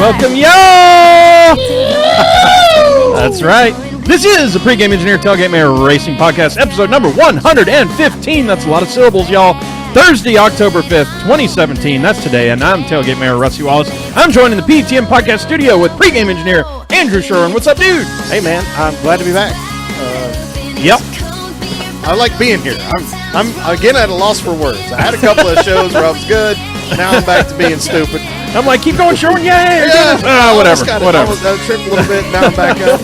Welcome, y'all! That's right. This is the Pregame Engineer Tailgate Mayor Racing Podcast, episode number 115. That's a lot of syllables, y'all. Thursday, October 5th, 2017. That's today, and I'm Tailgate Mayor Rusty Wallace. I'm joined in the PETM Podcast studio with Pregame Engineer Andrew Sherwin. What's up, dude? Hey, man. I'm glad to be back. Yep. I like being here. I'm again at a loss for words. I had a couple of shows where I was good. Now I'm back to being stupid. I'm like, keep going, Sherwin. Yeah. Whatever. I was tripped a little bit. Now I'm back up.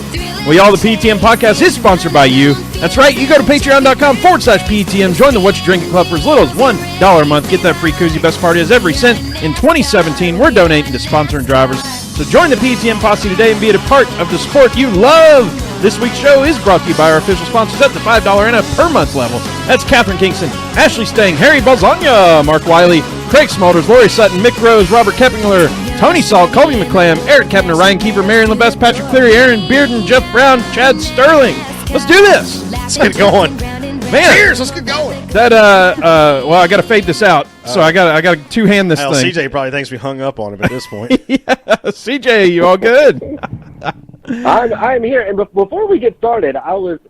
Well, y'all, the PETM Podcast is sponsored by you. That's right. You go to patreon.com/PETM. Join the What You Drinking Club for as little as $1 a month. Get that free koozie. Best part is every cent in 2017, we're donating to sponsoring drivers. So join the PETM Posse today and be a part of the sport you love. This week's show is brought to you by our official sponsors at the $5 and up per month level. That's Catherine Kingston, Ashley Stang, Harry Balzania, Mark Wiley, Craig Smulders, Lori Sutton, Mick Rose, Robert Keppingler, Tony Salt, Colby McClam, Eric Kepner, Ryan Keeper, Marion LeBest, Patrick Cleary, Aaron Bearden, Jeff Brown, Chad Sterling. Let's do this. Let's get going. Man, cheers. Let's get going. That well, I got to fade this out, so I got to two-hand this thing. CJ probably thinks we hung up on him at this point. Yeah, CJ, you all good? I'm here, and before we get started,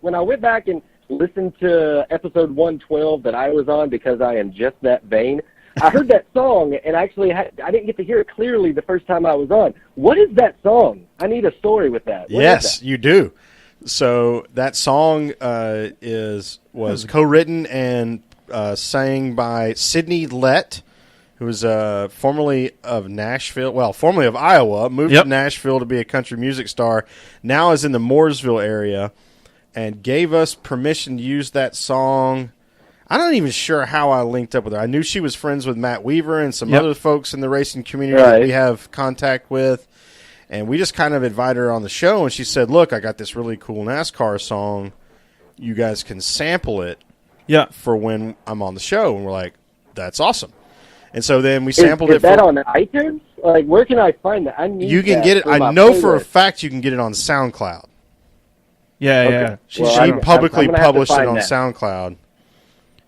when I went back and listened to episode 112 that I was on because I am just that vain. I heard that song, and actually I didn't get to hear it clearly the first time I was on. What is that song? I need a story with that. Yes, you do. So that song was co-written and sang by Sidney Lett, who was formerly of Iowa, moved to Nashville to be a country music star, now is in the Mooresville area, and gave us permission to use that song. I'm not even sure how I linked up with her. I knew she was friends with Matt Weaver and some other folks in the racing community that we have contact with. And we just kind of invited her on the show, and she said, look, I got this really cool NASCAR song. You guys can sample it for when I'm on the show. And we're like, that's awesome. And so then we sampled it. Is that on iTunes? Like, where can I find that? You can get it. I know for a fact you can get it on SoundCloud. Yeah. She publicly published it on SoundCloud.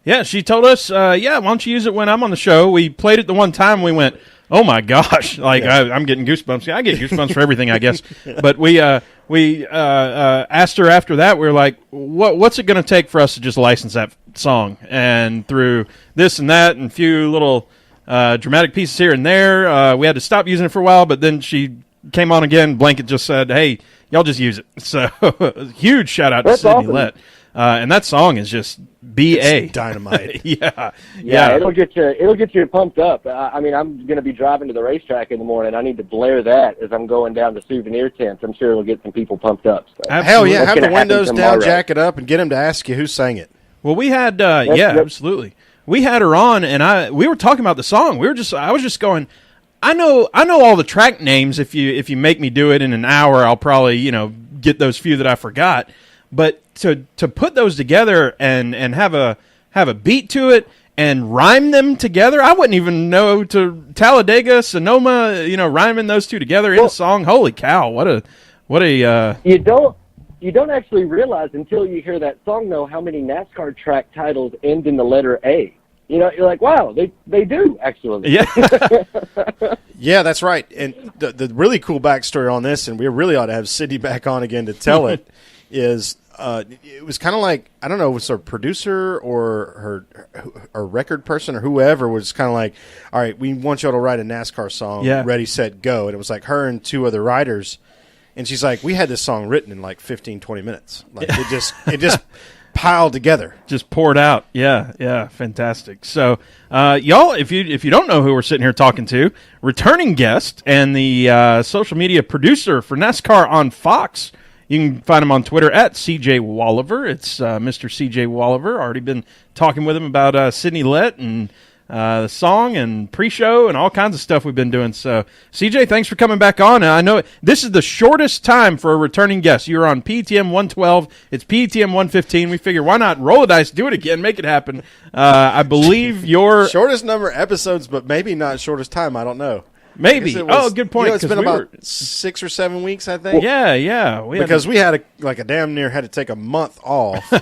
Yeah, she told us, why don't you use it when I'm on the show? We played it the one time, and we went, oh, my gosh. I'm getting goosebumps. I get goosebumps for everything, I guess. But we asked her after that. We were like, what's it going to take for us to just license that song? And through this and that and a few little dramatic pieces here and there, we had to stop using it for a while. But then she came on again. Blanket just said, hey, y'all just use it. So huge shout-out to Sidney Lett. And that song is just B.A. It's dynamite. Yeah, it'll get you pumped up. I'm going to be driving to the racetrack in the morning. I need to blare that as I'm going down to souvenir tents. I'm sure it'll get some people pumped up. So. Hell yeah, have the windows down, jack it up, and get them to ask you who sang it. Well, we had absolutely. We had her on, and we were talking about the song. I was just going, I know all the track names. If you make me do it in an hour, I'll probably get those few that I forgot. But to put those together and have a beat to it and rhyme them together, I wouldn't even know to Talladega, Sonoma, rhyming those two together in a song. Holy cow! What a You don't actually realize until you hear that song though how many NASCAR track titles end in the letter A. You're like, wow, they do actually. Yeah. Yeah, that's right. And the really cool backstory on this, and we really ought to have Sydney back on again to tell it. Is it was kind of like, I don't know, it was her producer or her record person or whoever was kind of like, all right, we want y'all to write a NASCAR song, ready, set, go. And it was like her and two other writers. And she's like, we had this song written in like 15, 20 minutes. Like it just piled together. Just poured out. Yeah, fantastic. So, y'all, if you don't know who we're sitting here talking to, returning guest and the social media producer for NASCAR on Fox. You can find him on Twitter at CJ Walliver. It's Mr. CJ Walliver. Already been talking with him about Sidney Lett and the song and pre-show and all kinds of stuff we've been doing. So, CJ, thanks for coming back on. I know this is the shortest time for a returning guest. You were on PETM 112. It's PETM 115. We figure, why not roll the dice, do it again, make it happen. I believe your shortest number of episodes, but maybe not shortest time. I don't know. Maybe. Good point. It's been about 6 or 7 weeks, I think. Yeah. We had a damn near had to take a month off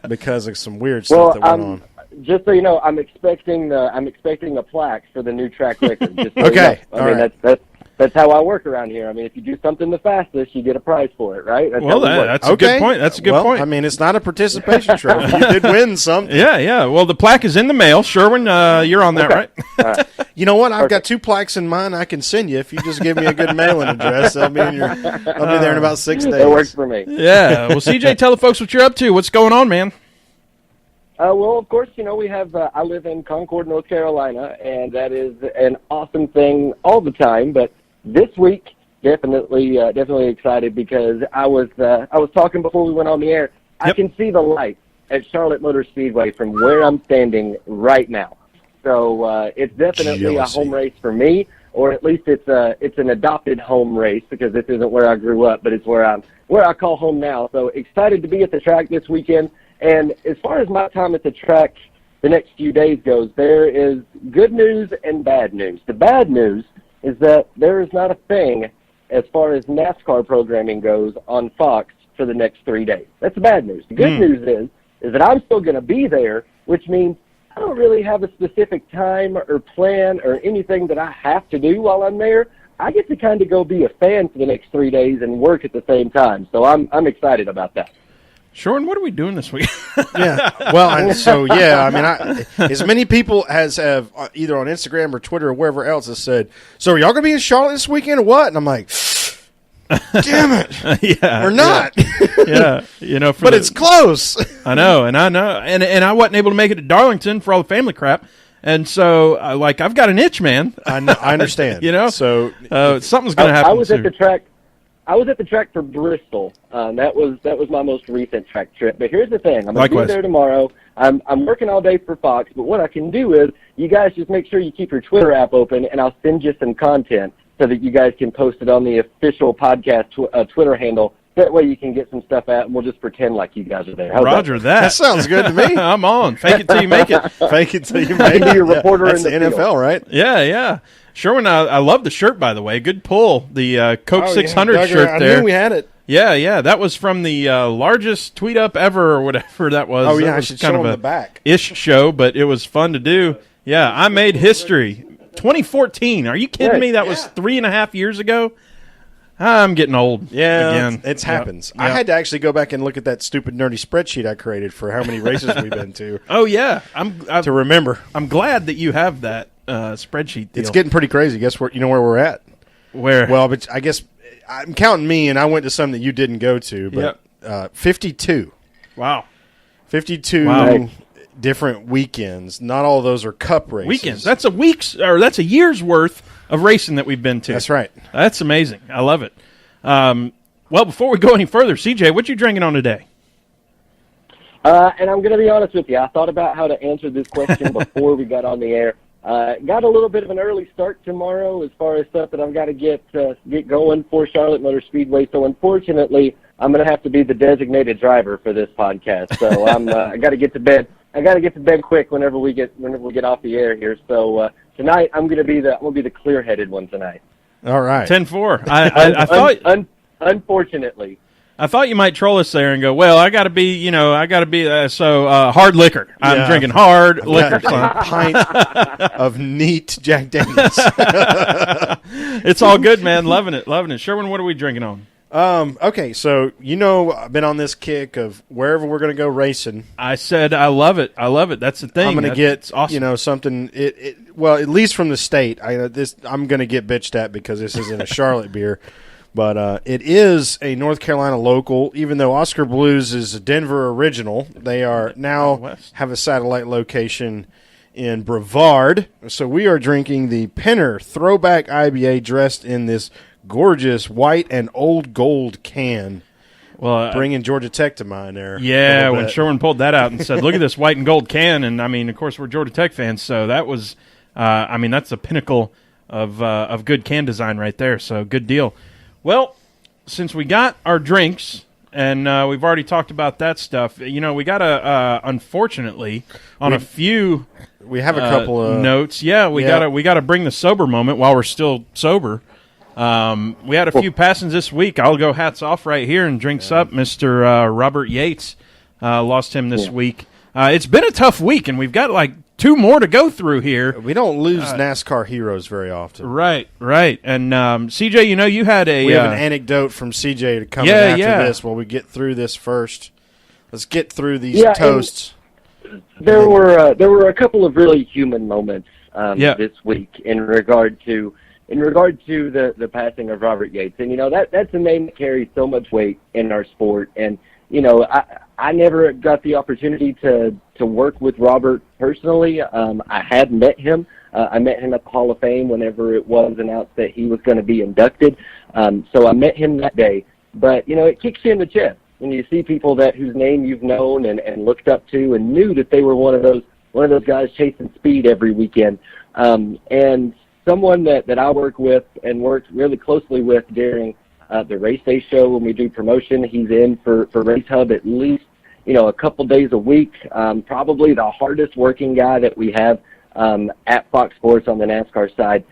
because of some weird stuff that went on. Just so you know, I'm expecting a plaque for the new track record. Just so okay. you know. I mean, that's That's how I work around here. I mean, if you do something the fastest, you get a prize for it, right? That's a good point. That's a good point. I mean, it's not a participation trophy. You did win something. Yeah. Well, the plaque is in the mail. Sherwin, you're on that, right? All right. You know what? I've got 2 plaques in mine I can send you if you just give me a good mailing address. I'll be there in about 6 days. It works for me. Yeah. Well, CJ, tell the folks what you're up to. What's going on, man? Well, of course, we have, I live in Concord, North Carolina, and that is an awesome thing all the time. But this week, definitely excited because I was talking before we went on the air. Yep. I can see the light at Charlotte Motor Speedway from where I'm standing right now. So it's definitely a home race for me, or at least it's an adopted home race because this isn't where I grew up, but it's where I call home now. So excited to be at the track this weekend. And as far as my time at the track the next few days goes, there is good news and bad news. The bad news is that there is not a thing as far as NASCAR programming goes on Fox for the next 3 days. That's the bad news. The good news is that I'm still going to be there, which means I don't really have a specific time or plan or anything that I have to do while I'm there. I get to kind of go be a fan for the next 3 days and work at the same time. So I'm excited about that. Sean, what are we doing this week? Yeah. Well, as many people as have either on Instagram or Twitter or wherever else has said, so are y'all going to be in Charlotte this weekend or what? And I'm like, damn it. Yeah. Or not. Yeah. But it's close. I know. And I wasn't able to make it to Darlington for all the family crap. And so, I've got an itch, man. I understand. So something's going to happen I was soon. at the track. I was at the track for Bristol. That was my most recent track trip. But here's the thing: I'm going to be there tomorrow. I'm working all day for Fox. But what I can do is, you guys just make sure you keep your Twitter app open, and I'll send you some content so that you guys can post it on the official podcast Twitter handle. That way you can get some stuff out, and we'll just pretend like you guys are there. Roger that. That sounds good to me. I'm on. Fake it till you make it. Fake it till you make it. Be your reporter That's in the the NFL, field. right? Yeah. Sherwin, I love the shirt, by the way. Good pull. The Coke 600 shirt I there. knew we had it. Yeah. That was from the largest tweet up ever or whatever that was. Oh, yeah, that I was should kind show of them a the back. ish show, but it was fun to do. Yeah, I made history. 2014. Are you kidding me? That was 3.5 years ago. I'm getting old. Yeah, again. it happens. Yep. I had to actually go back and look at that stupid nerdy spreadsheet I created for how many races we've been to. Oh yeah, to remember. I'm glad that you have that spreadsheet deal. It's getting pretty crazy. Guess where? You know where we're at? Where? Well, but I guess I'm counting me, and I went to some that you didn't go to. But 52. Wow. 52 different weekends. Not all of those are Cup races. Weekends. That's a year's worth of racing that we've been to. That's right. That's amazing. I love it. Well, before we go any further, CJ, what you drinking on today? And I'm going to be honest with you. I thought about how to answer this question before we got on the air. Got a little bit of an early start tomorrow as far as stuff that I've got to get going for Charlotte Motor Speedway. So unfortunately, I'm going to have to be the designated driver for this podcast. So I got to get to bed. I got to get to bed quick whenever we get off the air here. So tonight I'm going to be the clear-headed one tonight. All right. 10-4. I thought unfortunately. I thought you might troll us there and go, well, I got to be hard liquor. I'm drinking hard liquor. A pint of neat Jack Daniels. It's all good, man. Loving it. Sherwin, what are we drinking on? Okay, so I've been on this kick of wherever we're going to go racing. I said I love it. That's the thing. I'm going to get awesome. Something. Well, at least from the state. I'm going to get bitched at because this isn't a Charlotte beer. But it is a North Carolina local, even though Oscar Blues is a Denver original. They are now have a satellite location in Brevard. So we are drinking the Penner Throwback IBA dressed in this gorgeous white and old gold can. Well, bringing Georgia Tech to mind there. Yeah, when Sherwin pulled that out and said, look at this white and gold can. And, I mean, of course, we're Georgia Tech fans. So that was, that's the pinnacle of good can design right there. So good deal. Well, since we got our drinks, and we've already talked about that stuff, we got to, unfortunately, a few we have a couple of notes. Yeah, we gotta bring the sober moment while we're still sober. We had a few passings this week. I'll go hats off right here and drinks up. Mr. Robert Yates lost him this week. It's been a tough week, and we've got like two more to go through here. We don't lose NASCAR heroes very often. Right. And CJ, you had we have an anecdote from CJ to come in after this. While we get through this first, let's get through these toasts. There were a couple of really human moments this week in regard to the passing of Robert Yates, and that's a name that carries so much weight in our sport. And I never got the opportunity to work with Robert personally. I had met him. I met him at the Hall of Fame whenever it was announced that he was going to be inducted. So I met him that day. But it kicks you in the chest when you see people whose name you've known and looked up to and knew that they were one of those guys chasing speed every weekend. And someone that I work with and worked really closely with during the race day show when we do promotion. He's in for Race Hub at least a couple days a week. Probably the hardest working guy that we have at Fox Sports on the NASCAR side.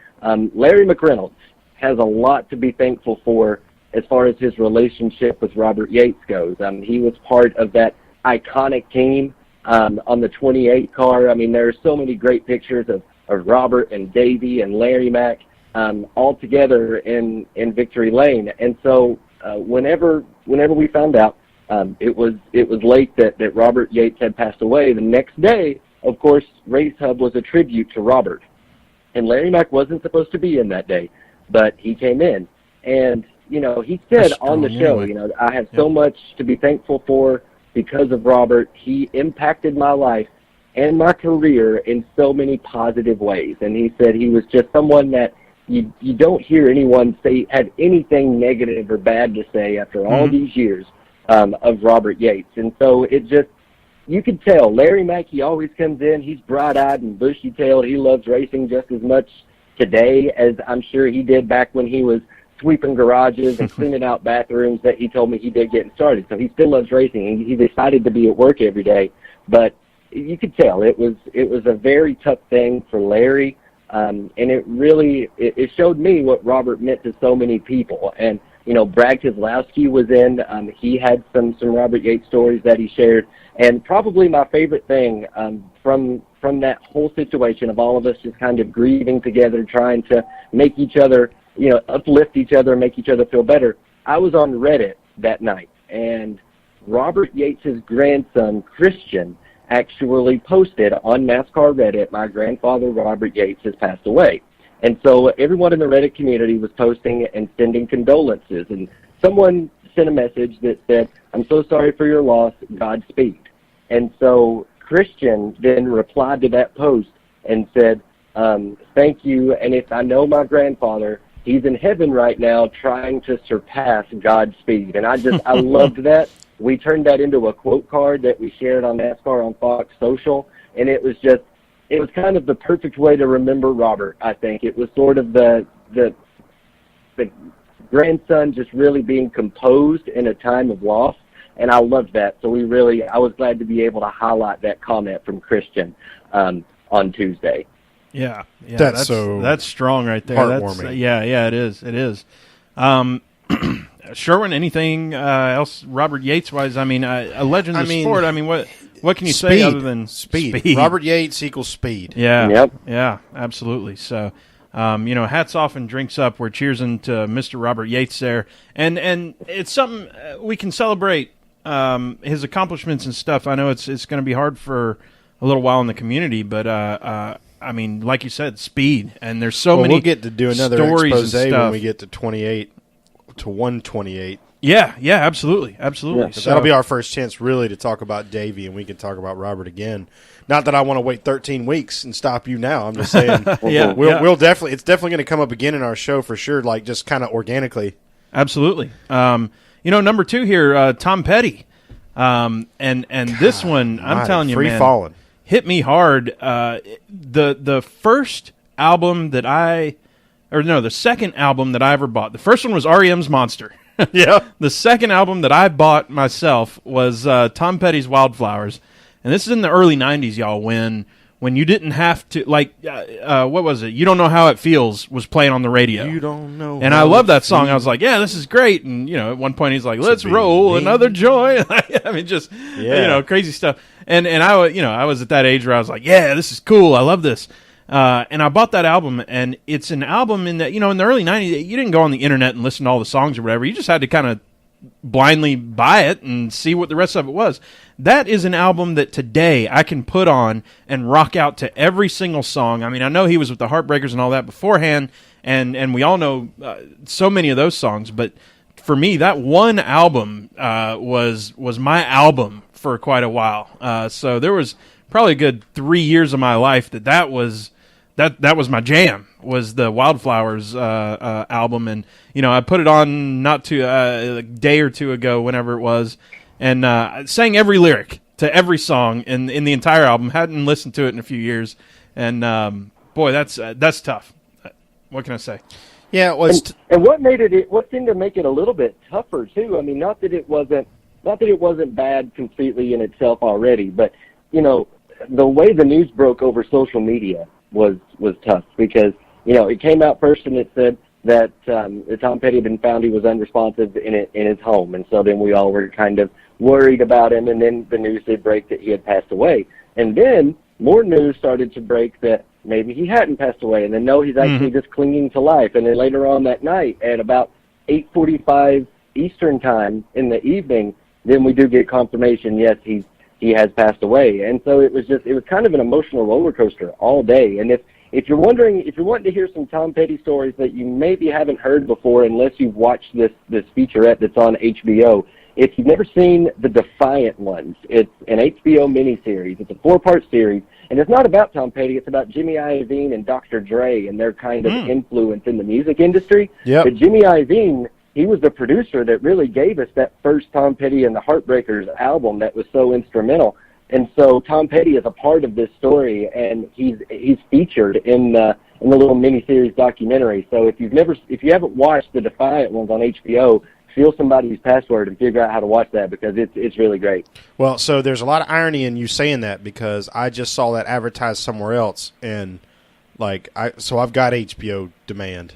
Larry McReynolds has a lot to be thankful for as far as his relationship with Robert Yates goes. He was part of that iconic team on the 28 car. I mean, there are so many great pictures of Robert and Davey and Larry Mack all together in Victory Lane. And so whenever we found out it was late that Robert Yates had passed away, the next day, of course, Race Hub was a tribute to Robert. And Larry Mack wasn't supposed to be in that day, but he came in. And he said on the show, I have so much to be thankful for because of Robert. He impacted my life and my career in so many positive ways. And he said he was just someone that you don't hear anyone have anything negative or bad to say after all these years of Robert Yates. And so you could tell Larry Mack, he always comes in, he's bright-eyed and bushy-tailed. He loves racing just as much today as I'm sure he did back when he was sweeping garages and cleaning out bathrooms that he told me he did getting started. So he still loves racing, and he's excited to be at work every day. But you could tell it was a very tough thing for Larry, and it showed me what Robert meant to so many people. And Brad Keselowski was in. He had some Robert Yates stories that he shared, and probably my favorite thing from that whole situation of all of us just kind of grieving together, trying to make each other, uplift each other, make each other feel better. I was on Reddit that night, and Robert Yates' grandson, Christian, actually posted on NASCAR Reddit, "My grandfather, Robert Yates, has passed away." And so everyone in the Reddit community was posting and sending condolences. And someone sent a message that said, "I'm so sorry for your loss, Godspeed." And so Christian then replied to that post and said, "Thank you, and if I know my grandfather, he's in heaven right now trying to surpass Godspeed." And I loved that. We turned that into a quote card that we shared on NASCAR on Fox Social, and it was kind of the perfect way to remember Robert, I think. It was sort of the grandson just really being composed in a time of loss, and I loved that. So I was glad to be able to highlight that comment from Christian on Tuesday. Yeah, that's strong right there. Heartwarming. It is. Sherwin, anything else Robert Yates-wise? I mean, a legend of sport. I mean, what can you say other than speed? Robert Yates equals speed. Yeah. Yep. Yeah, absolutely. So, hats off and drinks up. We're cheersing to Mr. Robert Yates there. And it's something we can celebrate his accomplishments and stuff. I know it's going to be hard for a little while in the community, but I mean, like you said, speed. And there's so many. We'll get to do another stories expose and stuff when we get to 28 to 128. Yeah, absolutely. Yeah, So, that'll be our first chance really to talk about Davey, and we can talk about Robert again. Not that I want to wait 13 weeks and stop you now. I'm just saying we'll definitely, it's definitely going to come up again in our show for sure, like just kind of organically. Absolutely. Number 2 here, Tom Petty. And this one, I'm telling you, man, falling. hit me hard. The first album the second album that I ever bought. The first one was R.E.M's Monster. Yeah. The second album that I bought myself was Tom Petty's Wildflowers. And this is in the early 90s, y'all, when when you didn't have to, like, what was it? You Don't Know How It Feels was playing on the radio. You don't know. And I love that song. I was like, yeah, this is great. And, at one point he's like, let's roll another joint. I mean, just, crazy stuff. And I was at that age where I was like, yeah, this is cool. I love this. And I bought that album, and it's an album in that, in the early 90s, you didn't go on the internet and listen to all the songs or whatever. You just had to kind of blindly buy it and see what the rest of it was. That is an album that today I can put on and rock out to every single song. I mean, I know he was with the Heartbreakers and all that beforehand, and we all know so many of those songs, but for me, that one album was my album for quite a while. So there was probably a good 3 years of my life that was my jam, was the Wildflowers album. And, I put it on not too a day or two ago, whenever it was, and I sang every lyric to every song in the entire album. Hadn't listened to it in a few years. And, boy, that's tough. What can I say? Yeah, it was. And what seemed to make it a little bit tougher, too? I mean, not that it wasn't bad completely in itself already, but, the way the news broke over social media was tough, because it came out first and it said that Tom Petty had been found he was unresponsive in his home, and so then we all were kind of worried about him, and then the news did break that he had passed away, and then more news started to break that maybe he hadn't passed away, and then no, he's actually just clinging to life, and then later on that night at about 8:45 Eastern time in the evening, then we do get confirmation, yes, he has passed away. And so it was kind of an emotional roller coaster all day. And if you're wanting to hear some Tom Petty stories that you maybe haven't heard before, unless you've watched this featurette that's on HBO, if you've never seen the Defiant Ones, it's an HBO miniseries. It's a 4-part series, and it's not about Tom Petty. It's about Jimmy Iovine and Dr. Dre and their kind of influence in the music industry. Yep. But Jimmy Iovine, he was the producer that really gave us that first Tom Petty and the Heartbreakers album that was so instrumental. And so Tom Petty is a part of this story, and he's featured in the little miniseries documentary. So if you haven't watched the Defiant Ones on HBO, steal somebody's password and figure out how to watch that, because it's really great. Well, so there's a lot of irony in you saying that, because I just saw that advertised somewhere else, and I've got HBO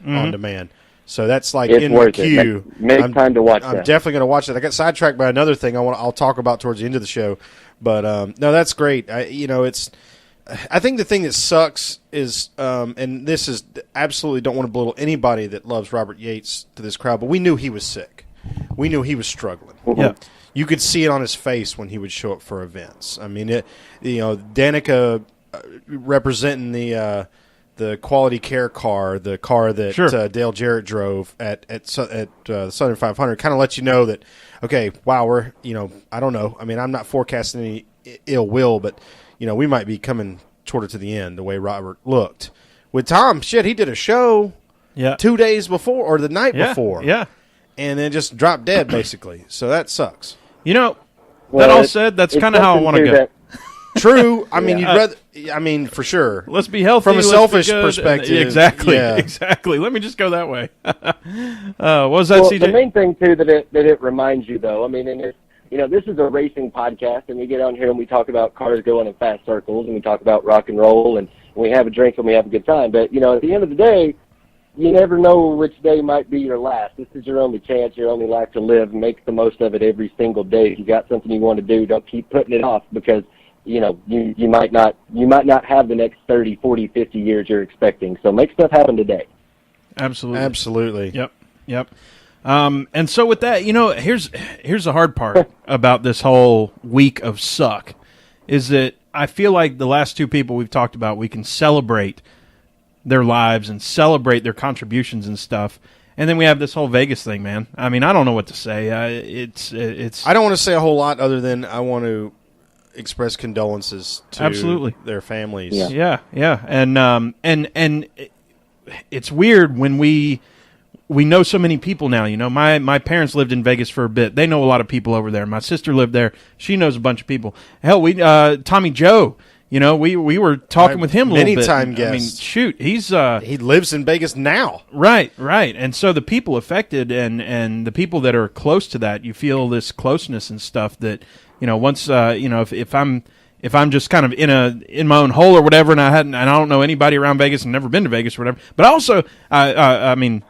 on demand. So that's in the queue. Make time to watch that. I'm definitely going to watch it. I got sidetracked by another thing I'll talk about towards the end of the show. But no, that's great. I think the thing that sucks is, and this is absolutely, don't want to belittle anybody that loves Robert Yates to this crowd, but we knew he was sick. We knew he was struggling. Yeah. You could see it on his face when he would show up for events. I mean, Danica representing the quality care car, the car that Dale Jarrett drove at Southern 500, kind of lets you know that, okay, wow, we're, I don't know. I mean, I'm not forecasting any ill will, but, we might be coming shorter to the end the way Robert looked. With Tom, he did a show 2 days before or the night before. Yeah. And then just dropped dead, basically. So that sucks. That all said, that's kind of how I want to go. True. I mean, you'd rather. For sure. Let's be healthy. From a selfish perspective. Exactly. Yeah. Exactly. Let me just go that way. What was that, CJ? The main thing, too, that it reminds you, though, I mean, and this is a racing podcast, and we get on here and we talk about cars going in fast circles, and we talk about rock and roll, and we have a drink and we have a good time. But, at the end of the day, you never know which day might be your last. This is your only chance, your only life to live. Make the most of it every single day. If you got something you want to do, don't keep putting it off, because you might not have the next 30, 40, 50 years you're expecting. So make stuff happen today. Absolutely. Yep. And so with that, here's the hard part about this whole week of suck, is that I feel like the last two people we've talked about, we can celebrate their lives and celebrate their contributions and stuff. And then we have this whole Vegas thing, man. I mean, I don't know what to say. It's. I don't want to say a whole lot other than I want to express condolences to their families. Yeah. And it's weird when we know so many people now. My parents lived in Vegas for a bit. They know a lot of people over there. My sister lived there. She knows a bunch of people. Hell, Tommy Joe. We were talking with him a little bit. Many-time guest. I mean, shoot, he lives in Vegas now. Right. And so the people affected and the people that are close to that, you feel this closeness and stuff that, once, if I'm if I'm just kind of in my own hole or whatever, and I don't know anybody around Vegas and never been to Vegas or whatever. But also, I mean,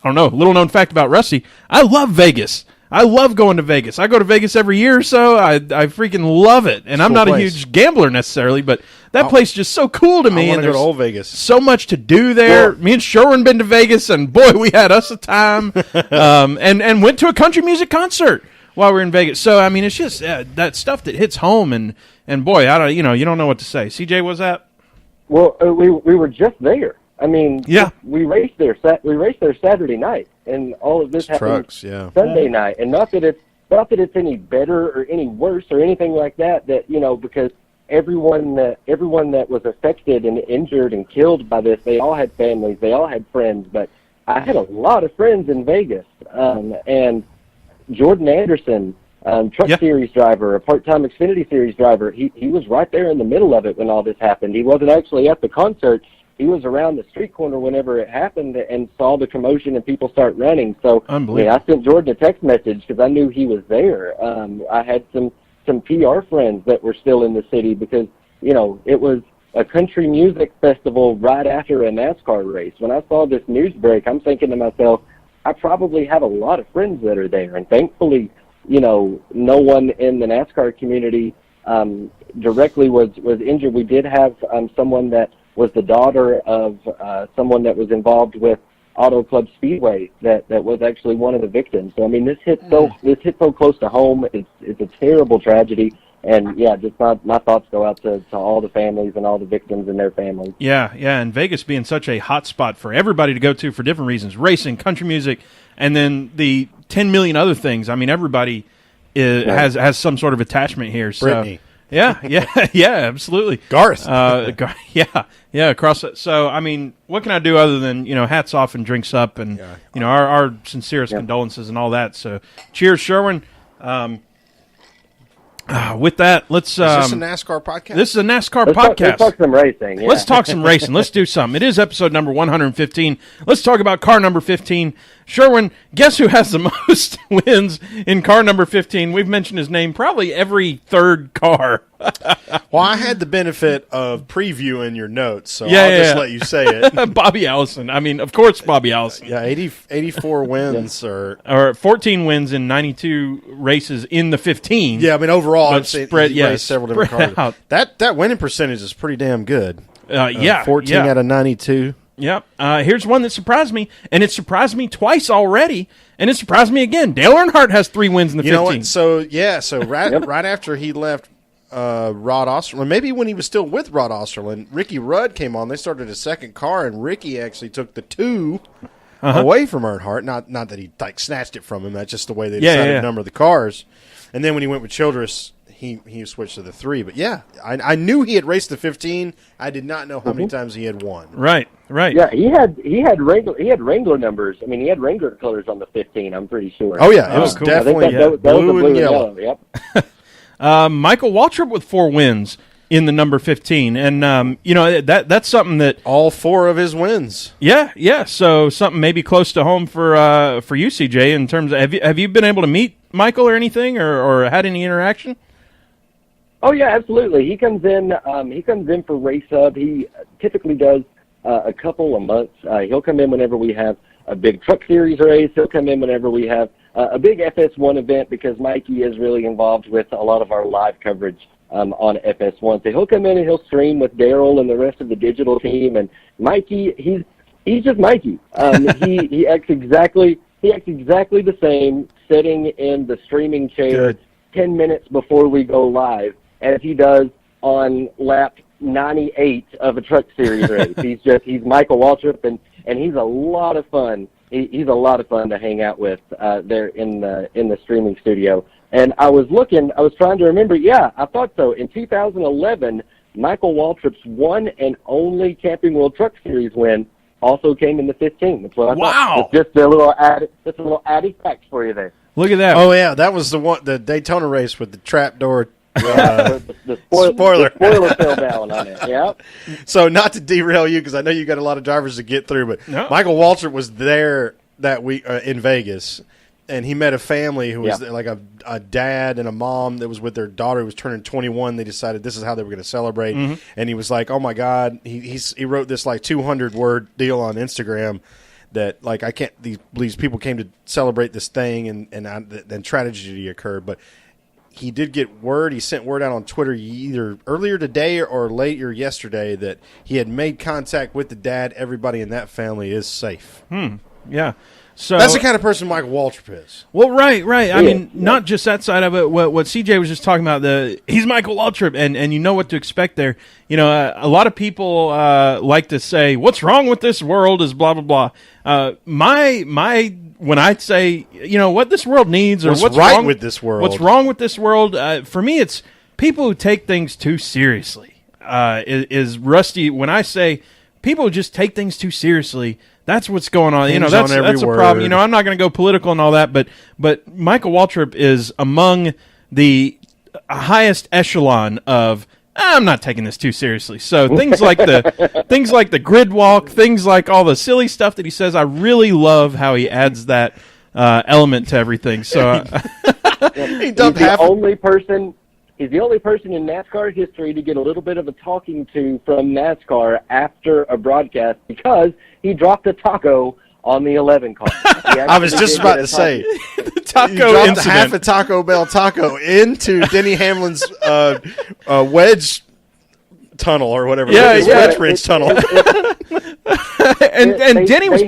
I don't know. Little known fact about Rusty, I love Vegas. I love going to Vegas. I go to Vegas every year or so. I freaking love it. And I'm not a huge gambler necessarily, but that place is just so cool to me. I and go to old Vegas. So much to do there. Me and Sherwin been to Vegas, and boy, we had us a time. And went to a country music concert while we were in Vegas. So I mean, it's just that stuff that hits home, and boy, I don't, you don't know what to say. CJ, was that? Well, we were just there. I mean, yeah, we raced there. We raced there Saturday night, and all of this happened Sunday night. And not that it's any better or any worse or anything like that. That because everyone that was affected and injured and killed by this, they all had families, they all had friends. But I had a lot of friends in Vegas, and Jordan Anderson, truck series driver, a part-time Xfinity series driver. He was right there in the middle of it when all this happened. He wasn't actually at the concert. He was around the street corner whenever it happened and saw the commotion and people start running. So I sent Jordan a text message because I knew he was there. I had some PR friends that were still in the city because, it was a country music festival right after a NASCAR race. When I saw this news break, I'm thinking to myself, I probably have a lot of friends that are there. And thankfully, no one in the NASCAR community directly was injured. We did have someone that was the daughter of someone that was involved with Auto Club Speedway that was actually one of the victims. So I mean, this hit so close to home. It's a terrible tragedy, and just my thoughts go out to all the families and all the victims and their families. Yeah, and Vegas being such a hot spot for everybody to go to for different reasons: racing, country music, and then the 10 million other things. I mean, everybody has some sort of attachment here. So. Brittany. Yeah, absolutely. Garth. Across it. So, I mean, what can I do other than, hats off and drinks up and, our sincerest condolences and all that. So, cheers, Sherwin. With that, let's... is this a NASCAR podcast? This is a NASCAR podcast. Let's talk some racing. Yeah. Let's talk some racing. Let's do something. It is episode number 115. Let's talk about car number 15. Sherwin, guess who has the most wins in car number 15? We've mentioned his name probably every third car. Well, I had the benefit of previewing your notes, so I'll just let you say it. Bobby Allison. I mean, of course, Bobby Allison. 84 wins. Or 14 wins in 92 races in the 15. Yeah, I mean, overall, I've raced several different cars. That winning percentage is pretty damn good. 14 out of 92. Yep. Here's one that surprised me, and it surprised me twice already, and it surprised me again. Dale Earnhardt has 3 wins in the 15. You know what? So right after he left Rod Osterlund, maybe when he was still with Rod Osterlund, Ricky Rudd came on. They started a second car, and Ricky actually took the 2 away from Earnhardt. Not that he snatched it from him. That's just the way they decided to number the cars. And then when he went with Childress, he switched to the 3. But I knew he had raced the 15. I did not know how many times he had won. Right. Yeah, he had Wrangler numbers. I mean, he had Wrangler colors on the 15. I'm pretty sure. Oh yeah, it was cool. Definitely that blue and yellow. Yep. Michael Waltrip with 4 wins in the number 15, and that's something that all 4 of his wins. Yeah. So something maybe close to home for you, CJ. In terms of have you been able to meet Michael or anything, or had any interaction? Oh yeah, absolutely. He comes in for Race Hub. He typically does a couple a month. He'll come in whenever we have a big truck series race. He'll come in whenever we have a big FS1 event because Mikey is really involved with a lot of our live coverage on FS1. So he'll come in and he'll stream with Daryl and the rest of the digital team. And Mikey, he's just Mikey. He acts exactly the same sitting in the streaming chair 10 minutes before we go live as he does on lap 98 of a truck series race. He's Michael Waltrip, and he's a lot of fun. He's a lot of fun to hang out with there in the streaming studio. And I was trying to remember. Yeah, I thought so. In 2011, Michael Waltrip's one and only Camping World Truck Series win also came in the 15. That's what I thought. It's just a little added fact for you there. Look at that. Oh yeah, that was the Daytona race with the trapdoor. The spoiler fell down on it. Yep. So not to derail you because I know you got a lot of drivers to get through, but Michael Waltrip was there that week in Vegas, and he met a family who was like a dad and a mom that was with their daughter who was turning 21. They decided this is how they were going to celebrate. And he was like, oh, my God. He wrote this like 200-word deal on Instagram that like I can't – these people came to celebrate this thing and then tragedy occurred. But he did get word. He sent word out on Twitter either earlier today or later yesterday that he had made contact with the dad. Everybody in that family is safe. Yeah. So that's the kind of person Michael Waltrip is. Well, right. I mean, not just that side of it. What CJ was just talking about, he's Michael Waltrip, and you know what to expect there. You know, a lot of people like to say, "What's wrong with this world?" is blah blah blah. When I say, you know, what this world needs, or what's right wrong with this world, what's wrong with this world? For me, it's people who take things too seriously. Is Rusty? When I say people who just take things too seriously. That's what's going on. You know, that's a problem. You know, I'm not going to go political and all that, but Michael Waltrip is among the highest echelon of I'm not taking this too seriously. So things like the grid walk, things like all the silly stuff that he says, I really love how he adds that element to everything. So he's the only person in NASCAR history to get a little bit of a talking to from NASCAR after a broadcast because he dropped a taco on the 11 car. I was just about to say, the taco dropped incident. Half a Taco Bell taco into Denny Hamlin's wedge tunnel or whatever. Wedge bridge tunnel. and Denny was.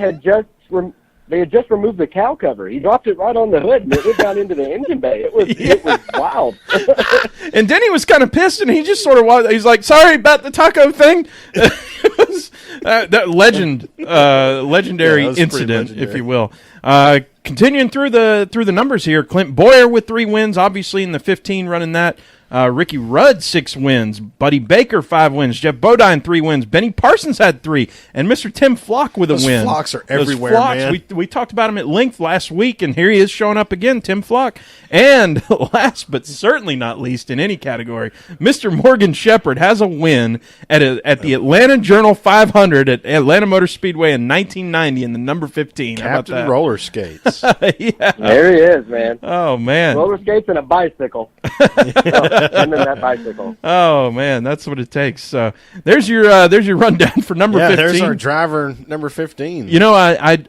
They had just removed the cow cover. He dropped it right on the hood, and it went down into the engine bay. It was wild. And Denny was kind of pissed, and he just sort of he's like, "Sorry about the taco thing." It was that legendary incident, if you will. Continuing through the numbers here, Clint Boyer with 3 wins, obviously in the 15 running that. Ricky Rudd 6 wins, Buddy Baker 5 wins, Jeff Bodine 3 wins, Benny Parsons had 3, and Mr. Tim Flock with a win. Those Flocks are everywhere, man. We talked about him at length last week, and here he is showing up again, Tim Flock. And last but certainly not least in any category, Mr. Morgan Shepherd has a win at the Atlanta Journal 500 at Atlanta Motor Speedway in 1990 in the number 15. Captain Roller Skates. Yeah. There he is, man. Oh, man. Roller skates and a bicycle. And then that bicycle. Oh man, that's what it takes. So there's your rundown for number 15. There's our driver number 15. You know,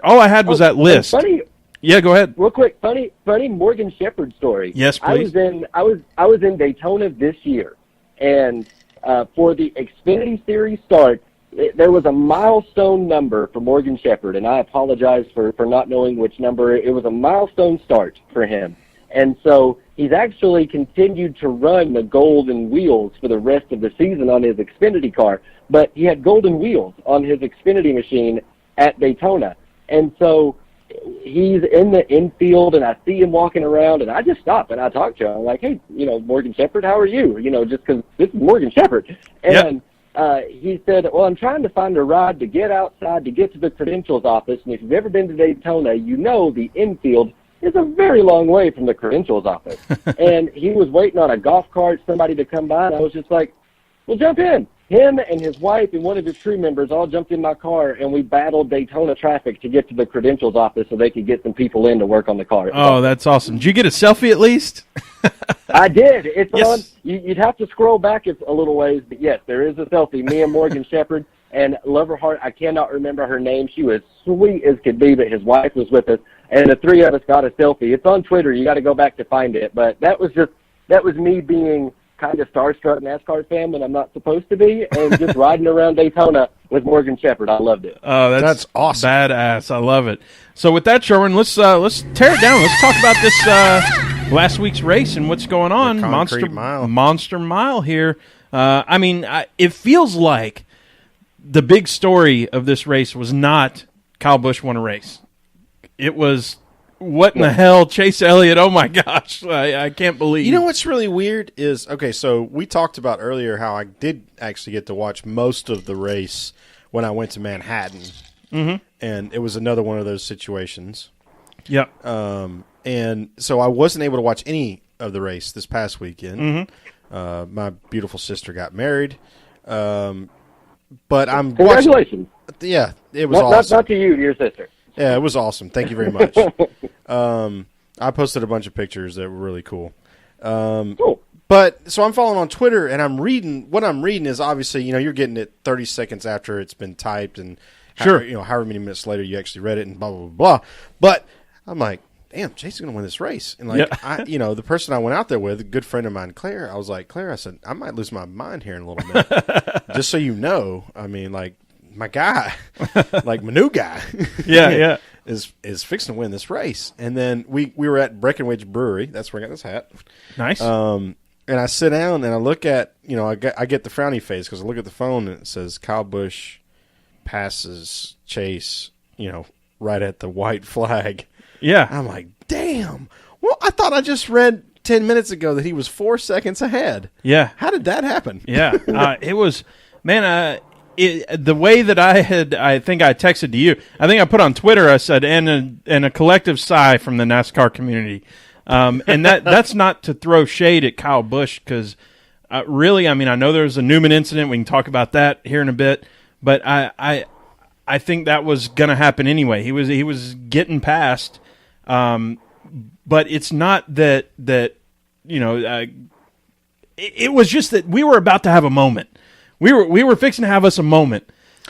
all I had was that list. Funny. Yeah, go ahead. Real quick, funny Morgan Shepherd story. Yes, please. I was in Daytona this year, and for the Xfinity Series start, there was a milestone number for Morgan Shepherd, and I apologize for not knowing which number. It was a milestone start for him. And so he's actually continued to run the golden wheels for the rest of the season on his Xfinity car. But he had golden wheels on his Xfinity machine at Daytona. And so he's in the infield, and I see him walking around, and I just stop and I talk to him. I'm like, hey, Morgan Shepherd, how are you? Just because this is Morgan Shepherd. And he said, well, I'm trying to find a ride to get outside to get to the credentials office. And if you've ever been to Daytona, the infield is a very long way from the credentials office. And he was waiting on a golf cart, somebody to come by, and I was just like, well, jump in. Him and his wife and one of his crew members all jumped in my car, and we battled Daytona traffic to get to the credentials office so they could get some people in to work on the car. Oh, that's awesome. Did you get a selfie at least? I did. It's on. You'd have to scroll back a little ways, but yes, there is a selfie. Me and Morgan Shepherd, and love her heart, I cannot remember her name. She was sweet as could be, but his wife was with us. And the 3 of us got a selfie. It's on Twitter. You got to go back to find it. But that was me being kind of starstruck NASCAR fan when I'm not supposed to be, and just riding around Daytona with Morgan Shepherd. I loved it. Oh, that's awesome. Badass. I love it. So with that, Sherwin, let's tear it down. Let's talk about this last week's race and what's going on. Monster Mile here. It feels like the big story of this race was not Kyle Busch won a race. It was, what in the hell, Chase Elliott, oh my gosh, I can't believe. You know what's really weird is, so we talked about earlier how I did actually get to watch most of the race when I went to Manhattan. Mm-hmm. And it was another one of those situations. Yep. And so I wasn't able to watch any of the race this past weekend. Mm-hmm. My beautiful sister got married. But I'm Congratulations. It was awesome. Not to you, to your sister. Yeah, it was awesome. Thank you very much. I posted a bunch of pictures that were really cool. Cool. But so I'm following on Twitter, and I'm reading. What I'm reading is obviously, you're getting it 30 seconds after it's been typed, and Sure, however many minutes later you actually read it, and blah blah blah blah. But I'm like, damn, Chase is going to win this race, and the person I went out there with, a good friend of mine, Claire. I was like, Claire, I said, I might lose my mind here in a little bit. Just so you know, I mean, like my guy, like my new guy, yeah. is fixing to win this race. And then we were at Breckenridge Brewery. That's where I got this hat. Nice. And I sit down and I look at, I get the frowny face because I look at the phone and it says Kyle Busch passes Chase, right at the white flag. Yeah. I'm like, damn. Well, I thought I just read 10 minutes ago that he was 4 seconds ahead. Yeah. How did that happen? Yeah. It was, man, the way that I think I texted to you, I think I put on Twitter, I said, and a collective sigh from the NASCAR community. And that's not to throw shade at Kyle Busch because really, I mean, I know there's a Newman incident. We can talk about that here in a bit. But I think that was going to happen anyway. He was getting past. But it's not that it was just that we were about to have a moment. We were fixing to have us a moment,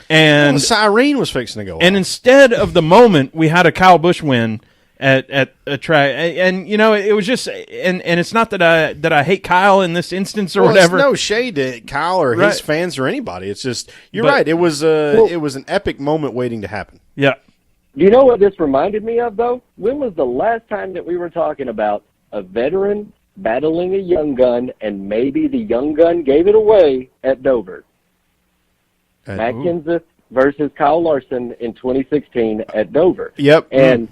and the siren was fixing to go off. And instead of the moment, we had a Kyle Busch win at a track, and it was just, and it's not that I hate Kyle in this instance or whatever. It's no shade to Kyle or his fans or anybody. It's just you're right. It was an epic moment waiting to happen. Yeah. Do you know what this reminded me of, though? When was the last time that we were talking about a veteran battling a young gun, and maybe the young gun gave it away at Dover? Matt Kenseth versus Kyle Larson in 2016 at Dover. Yep. And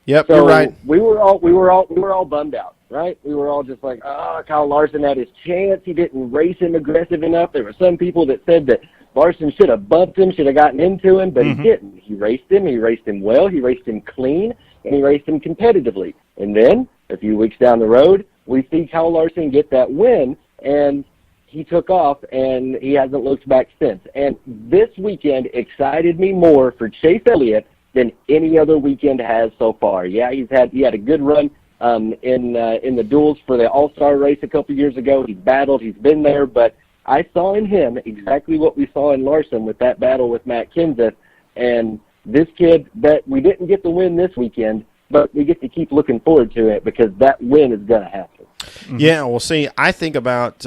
yep, so you're right. We were all bummed out, right? We were all just like, Kyle Larson had his chance. He didn't race him aggressive enough. There were some people that said that Larson should have bumped him, should have gotten into him, but he didn't. He raced him well, he raced him clean, and he raced him competitively. And then, a few weeks down the road, we see Kyle Larson get that win, and he took off, and he hasn't looked back since. And this weekend excited me more for Chase Elliott than any other weekend has so far. Yeah, he had a good run in the duels for the All-Star race a couple years ago. He's battled, he's been there, but I saw in him exactly what we saw in Larson with that battle with Matt Kenseth. And this kid, that we didn't get the win this weekend, but we get to keep looking forward to it because that win is going to happen. Yeah, well, see, I think about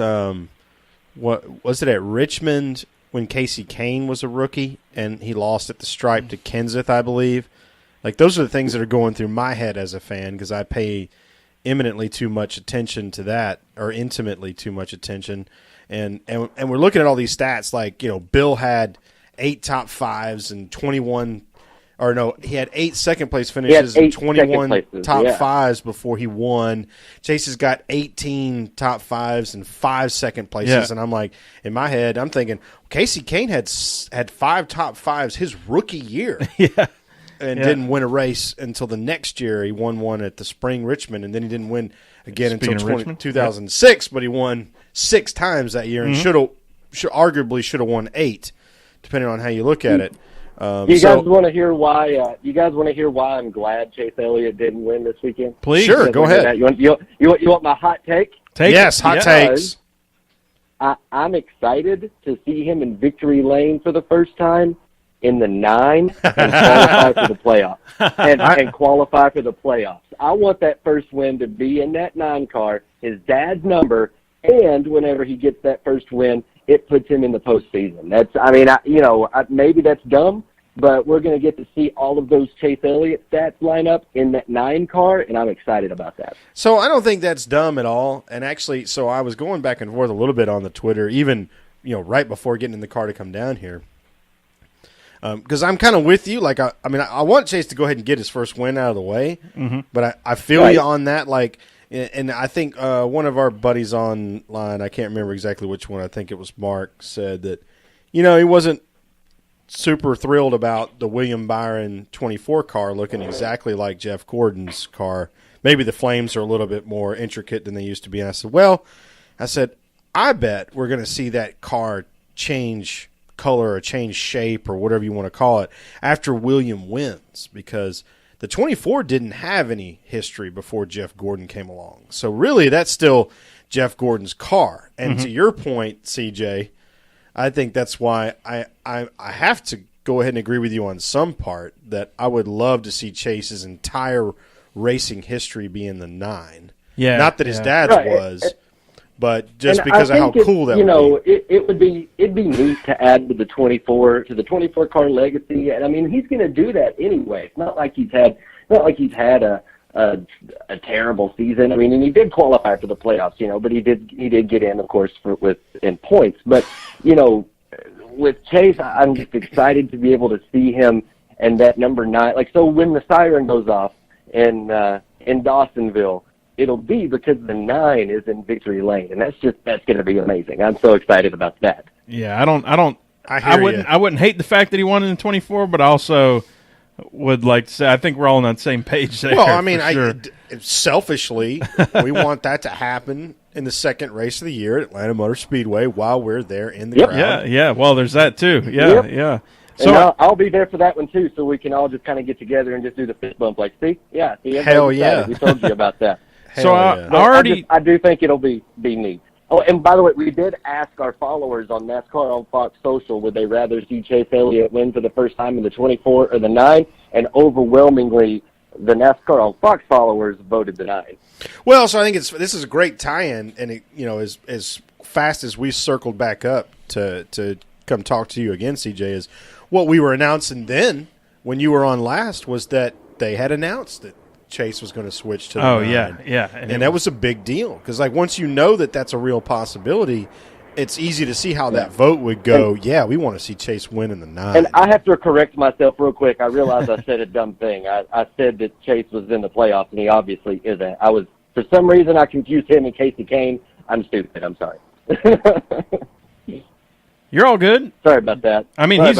what was it at Richmond when Casey Kane was a rookie and he lost at the stripe to Kenseth, I believe. Like, those are the things that are going through my head as a fan because I pay eminently too much attention to that, or intimately too much attention. And we're looking at all these stats like, Bill had 8 top 5s and 21 – or no, he had 8 second-place finishes and 21 top 5s before he won. Chase has got 18 top 5s and 5 second places. Yeah. And I'm like, in my head, I'm thinking, Casey Kane had 5 top 5s his rookie year. Yeah. And didn't win a race until the next year. He won one at the Spring Richmond, and then he didn't win again until 2006, but he won 6 times that year and arguably should have won 8, depending on how you look at it. You guys want to hear why? I'm glad Chase Elliott didn't win this weekend? Please, sure, go ahead. You want my hot take? Yes, hot takes. I'm excited to see him in victory lane for the first time in the 9 and qualify for the playoffs. And qualify for the playoffs. I want that first win to be in that 9 car, his dad's number, and whenever he gets that first win, it puts him in the postseason. Maybe that's dumb, but we're going to get to see all of those Chase Elliott stats line up in that 9 car, and I'm excited about that. So I don't think that's dumb at all. And actually, so I was going back and forth a little bit on the Twitter, even right before getting in the car to come down here. Because I'm kind of with you. Like, I want Chase to go ahead and get his first win out of the way. Mm-hmm. But I feel you on that. Like, and I think one of our buddies online, I can't remember exactly which one, I think it was Mark, said that, he wasn't super thrilled about the William Byron 24 car looking exactly like Jeff Gordon's car. Maybe the flames are a little bit more intricate than they used to be. And I said, I bet we're going to see that car change color or change shape or whatever you want to call it after William wins, because The 24 didn't have any history before Jeff Gordon came along. So really that's still Jeff Gordon's car. And to your point, CJ, I think that's why I have to go ahead and agree with you on some part that I would love to see Chase's entire racing history be in the 9. Yeah. Not that his dad's Right. was, but just And because I of how think cool that you know, would be. it'd be neat to add to the 24 car legacy. And I mean, he's going to do that anyway. It's not like he's had a terrible season. I mean, and he did qualify for the playoffs, you know, but he did get in, of course, in points. But you know, with Chase, I'm just excited to be able to see him and that number 9. Like, so when the siren goes off in Dawsonville, it'll be because the 9 is in victory lane, and that's going to be amazing. I'm so excited about that. Yeah, I wouldn't hate the fact that he won in 24, but I also would like to say I think we're all on that same page there. Well, I mean, sure. Selfishly, we want that to happen in the second race of the year at Atlanta Motor Speedway while we're there in the crowd. Yeah. Well, there's that too. Yeah, yeah. So and I'll be there for that one too, so we can all just kind of get together and just do the fist bump. Like, see, hell yeah, we told you about that. I do think it'll be neat. Oh, and by the way, we did ask our followers on NASCAR on Fox Social, would they rather see Chase Elliott win for the first time in the 24 or the 9? And overwhelmingly, the NASCAR on Fox followers voted the 9. Well, so I think this is a great tie-in, and as fast as we circled back up to come talk to you again, CJ, is what we were announcing then when you were on last was that they had announced that Chase was going to switch to the 9. yeah. And that was a big deal because, like, once you know that that's a real possibility, it's easy to see how that vote would go. We want to see Chase win in the 9. And I have to correct myself real quick. I realized I said a dumb thing. I said that Chase was in the playoffs, and he obviously isn't. For some reason, I confused him and Casey Kane. I'm stupid. I'm sorry. You're all good. Sorry about that. I mean, I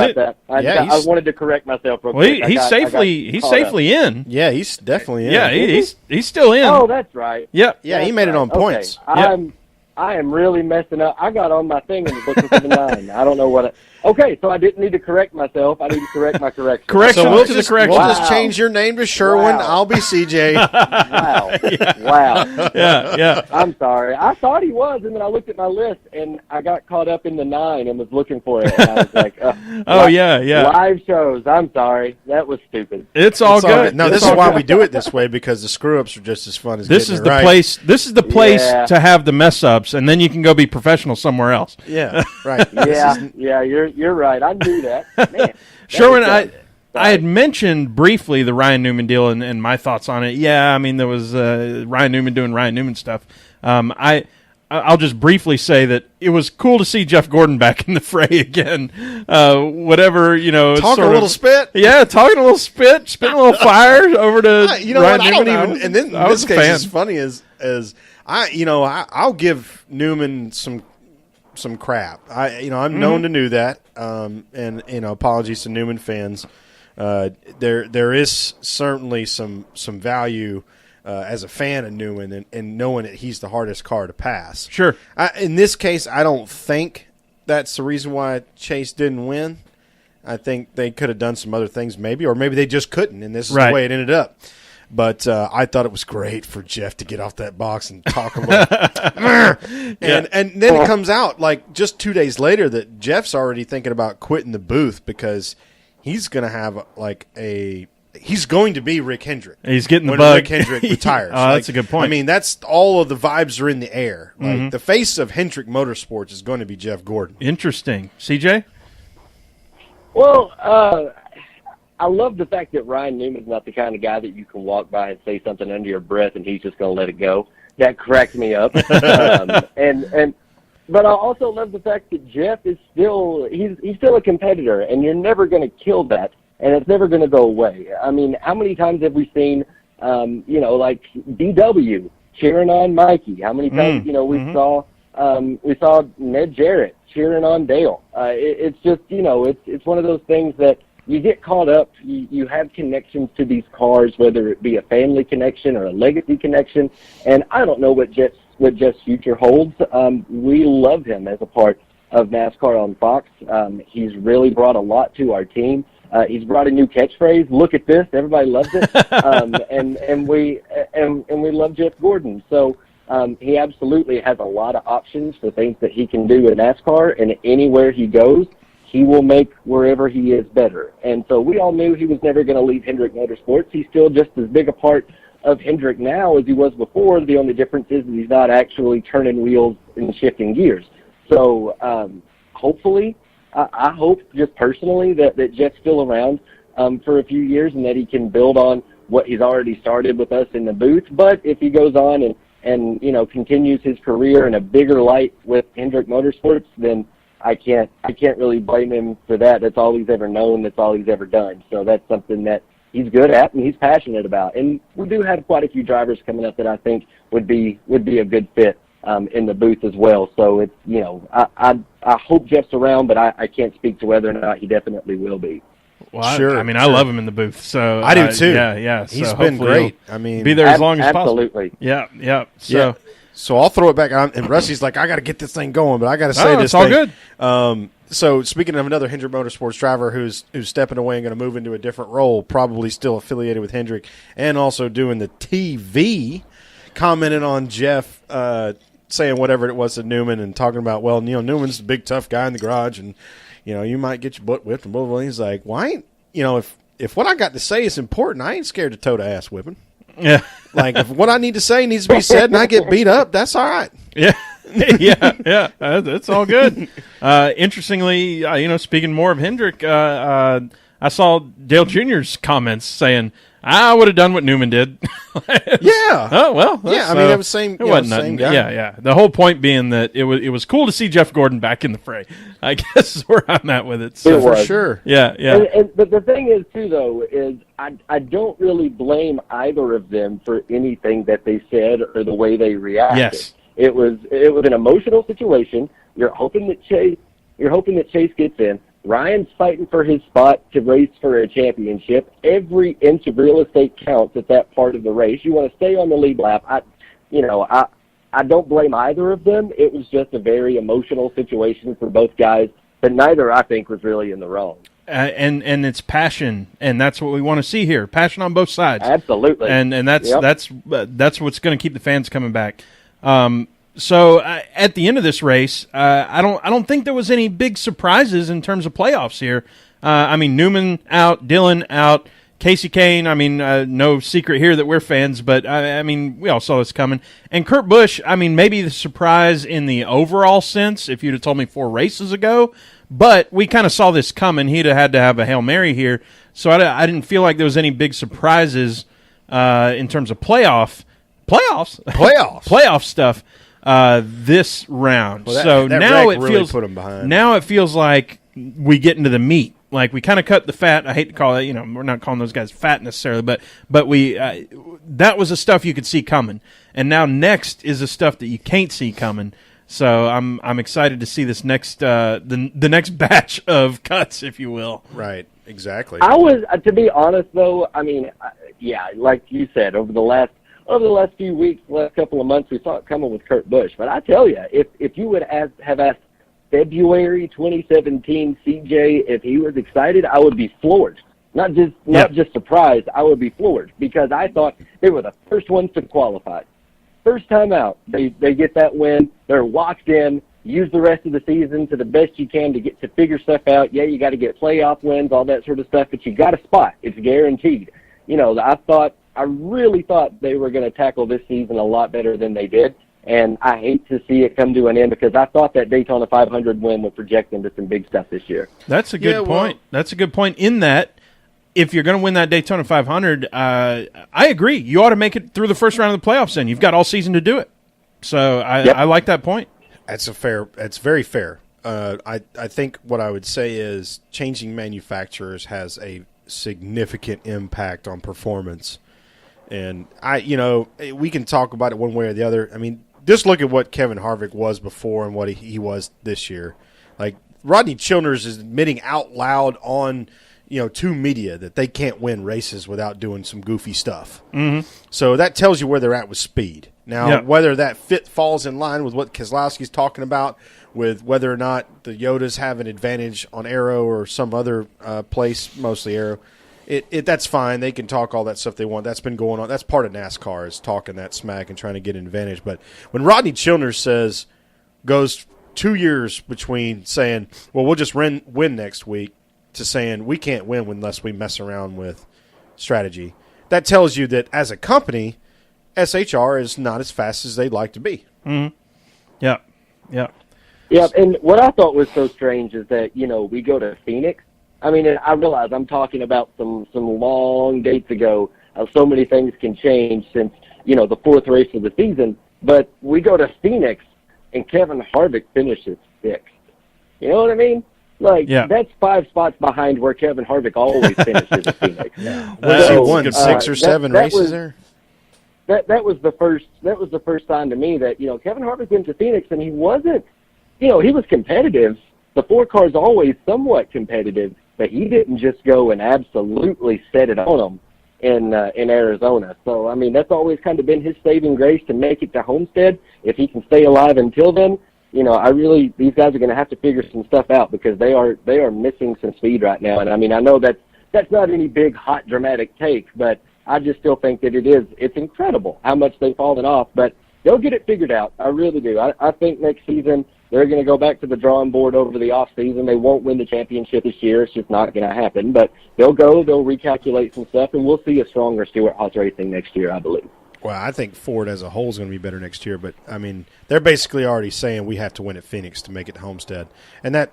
wanted to correct myself real quick. Well, he's safely in. Yeah, he's definitely in. Yeah, he's still in. Oh, that's right. Yep. Yeah, he made it on points. Okay. I am really messing up. I got on my thing and was looking for the 9. I don't know what. Okay, so I didn't need to correct myself. I need to correct my correction. Correction. So we'll just change your name to Sherwin. Wow. I'll be CJ. Wow. Yeah. I'm sorry. I thought he was, and then I looked at my list, and I got caught up in the 9 and was looking for it. And I was like, live shows. I'm sorry. That was stupid. It's all good. No, this is why we do it this way, because the screw-ups are just as fun as this is the place. This is the place to have the mess-ups, and then you can go be professional somewhere else. Yeah, right. You're right. I knew that. Man, Sherwin, I had mentioned briefly the Ryan Newman deal and my thoughts on it. Yeah, I mean, there was Ryan Newman doing Ryan Newman stuff. I'll just briefly say that it was cool to see Jeff Gordon back in the fray again. Whatever, talking a little spit. Yeah, talking a little spit, spitting a little fire over to Ryan Newman. I don't even. And then in this case, it's funny as I'll give Newman some crap. I'm known to do that. And apologies to Newman fans. There is certainly some value as a fan of Newman and knowing that he's the hardest car to pass. Sure. In this case, I don't think that's the reason why Chase didn't win. I think they could have done some other things maybe, or maybe they just couldn't, and this is the way it ended up. But I thought it was great for Jeff to get off that box and talk a little. And then it comes out, like, just 2 days later that Jeff's already thinking about quitting the booth because he's going to have, he's going to be Rick Hendrick. He's getting the when bug. Rick Hendrick retires. That's a good point. I mean, that's all of the vibes are in the air. Like, the face of Hendrick Motorsports is going to be Jeff Gordon. Interesting. CJ? Well, I love the fact that Ryan Newman's not the kind of guy that you can walk by and say something under your breath and he's just going to let it go. That cracked me up. But I also love the fact that Jeff is he's still a competitor, and you're never going to kill that, and it's never going to go away. I mean, how many times have we seen, like DW cheering on Mikey? How many times, we saw Ned Jarrett cheering on Dale? It's just, it's one of those things that you get caught up. You have connections to these cars, whether it be a family connection or a legacy connection. And I don't know what Jeff's future holds. We love him as a part of NASCAR on Fox. He's really brought a lot to our team. He's brought a new catchphrase. Look at this! Everybody loves it, and we love Jeff Gordon. So he absolutely has a lot of options for things that he can do in NASCAR, and anywhere he goes, he will make wherever he is better. And so we all knew he was never going to leave Hendrick Motorsports. He's still just as big a part of Hendrick now as he was before. The only difference is that he's not actually turning wheels and shifting gears. So hopefully, I hope just personally that Jeff's still around for a few years and that he can build on what he's already started with us in the booth. But if he goes on and continues his career in a bigger light with Hendrick Motorsports, then I can't really blame him for that. That's all he's ever known. That's all he's ever done. So that's something that he's good at and he's passionate about. And we do have quite a few drivers coming up that I think would be a good fit in the booth as well. So it's I hope Jeff's around, but I can't speak to whether or not he definitely will be. Well, sure. I love him in the booth. So I do too. Yeah. He's so been great. I mean, be there as long as possible. Absolutely. Yeah. So I'll throw it back on, and Rusty's like, I got to get this thing going, but I got to say this. It's all good. So speaking of another Hendrick Motorsports driver who's stepping away and going to move into a different role, probably still affiliated with Hendrick, and also doing the TV, commented on Jeff saying whatever it was to Newman and talking about, well, Newman's a big tough guy in the garage, and you might get your butt whipped and blah blah blah. He's like, why? If what I got to say is important, I ain't scared to toe the ass whipping. Yeah. Like, if what I need to say needs to be said and I get beat up, that's all right. Yeah. yeah. That's all good. Interestingly, speaking more of Hendrick, I saw Dale Jr.'s comments saying, I would have done what Newman did. Yeah. Oh, well. Yeah, I mean, it was same same guy. Yeah. The whole point being that it was cool to see Jeff Gordon back in the fray, I guess is where I'm at with it. So, for sure. Yeah. But the thing is, too, though, is I don't really blame either of them for anything that they said or the way they reacted. Yes. It was an emotional situation. You're hoping that Chase gets in. Ryan's fighting for his spot to race for a championship. Every inch of real estate counts at that part of the race. You want to stay on the lead lap. I don't blame either of them. It was just a very emotional situation for both guys, but neither, I think, was really in the wrong. And it's passion, and that's what we want to see here. Passion on both sides. Absolutely. And that's what's going to keep the fans coming back. So at the end of this race, I don't think there was any big surprises in terms of playoffs here. Newman out, Dillon out, Casey Kane. No secret here that we're fans, but we all saw this coming. And Kurt Busch. Maybe the surprise in the overall sense, if you'd have told me 4 races ago, but we kind of saw this coming. He'd have had to have a Hail Mary here, so I didn't feel like there was any big surprises in terms of playoff stuff. This round. Well, so now it really feels put them behind. Now it feels like we get into the meat. Like we kind of cut the fat. I hate to call it. We're not calling those guys fat necessarily, but we that was the stuff you could see coming, and now next is the stuff that you can't see coming. So I'm excited to see this next the next batch of cuts, if you will. Right. Exactly. I was, to be honest, though. Like you said, over the last few weeks, last couple of months, we saw it coming with Kurt Busch. But I tell you, if you would have asked February 2017 CJ if he was excited, I would be floored. Not just surprised. I would be floored because I thought they were the first ones to qualify. First time out, they get that win. They're locked in. Use the rest of the season to the best you can to figure stuff out. Yeah, you got to get playoff wins, all that sort of stuff, but you got a spot. It's guaranteed. I really thought they were going to tackle this season a lot better than they did, and I hate to see it come to an end because I thought that Daytona 500 win would project them to some big stuff this year. That's a good point. That's a good point in that if you're going to win that Daytona 500, I agree. You ought to make it through the first round of the playoffs then. You've got all season to do it. So I like that point. That's very fair. I think what I would say is changing manufacturers has a significant impact on performance. And we can talk about it one way or the other. Just look at what Kevin Harvick was before and what he was this year. Like Rodney Childers is admitting out loud on, to media that they can't win races without doing some goofy stuff. Mm-hmm. So that tells you where they're at with speed. Now, whether that falls in line with what Keselowski's talking about, with whether or not the Yodas have an advantage on Aero or some other place, mostly Aero, that's fine. They can talk all that stuff they want. That's been going on. That's part of NASCAR, is talking that smack and trying to get an advantage. But when Rodney Childers goes 2 years between saying, well, we'll just win next week, to saying we can't win unless we mess around with strategy, that tells you that as a company, SHR is not as fast as they'd like to be. Mm-hmm. Yeah. Yeah, and what I thought was so strange is that, we go to Phoenix. I mean, I realize I'm talking about some long dates ago. So many things can change since, the fourth race of the season. But we go to Phoenix, and Kevin Harvick finishes sixth. You know what I mean? That's 5 spots behind where Kevin Harvick always finishes at Phoenix. He won 6 or 7 races there? That was the first sign to me that, Kevin Harvick went to Phoenix, and he wasn't, he was competitive. The 4 car's always somewhat competitive, but he didn't just go and absolutely set it on them in Arizona. So, I mean, that's always kind of been his saving grace to make it to Homestead. If he can stay alive until then, these guys are going to have to figure some stuff out, because they are missing some speed right now. And I mean, I know that's not any big, hot, dramatic take, but I just still think that it's incredible how much they've fallen off. But they'll get it figured out. I really do. I think next season they're going to go back to the drawing board over the off season. They won't win the championship this year. It's just not going to happen. But they'll recalculate some stuff, and we'll see a stronger Stewart-Haas Racing next year, I believe. Well, I think Ford as a whole is going to be better next year, but I mean, they're basically already saying we have to win at Phoenix to make it to Homestead, and that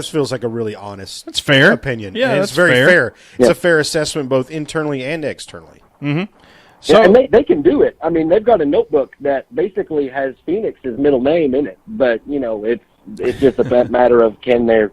feels like a really honest, that's fair opinion. Yeah, and that's it's very fair. Yeah. It's a fair assessment both internally and externally. Mm-hmm. So, and they can do it. I mean, they've got a notebook that basically has Phoenix's middle name in it, but it's just a matter of can their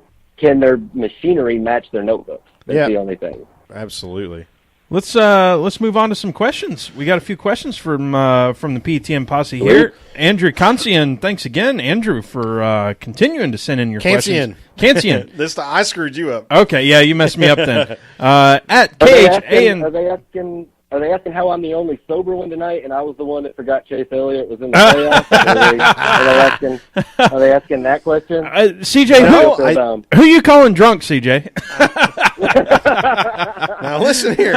machinery match their notebooks. That's the only thing. Absolutely. Let's move on to some questions. We got a few questions from the PETM posse here. Andrew Kansian, thanks again, Andrew, for continuing to send in your questions. Kansian. I screwed you up. Okay, yeah, you messed me up then. At KHAN. Are they asking how I'm the only sober one tonight, and I was the one that forgot Chase Elliott was in the playoffs? Are they asking that question? CJ, who you calling drunk, CJ? Now listen here.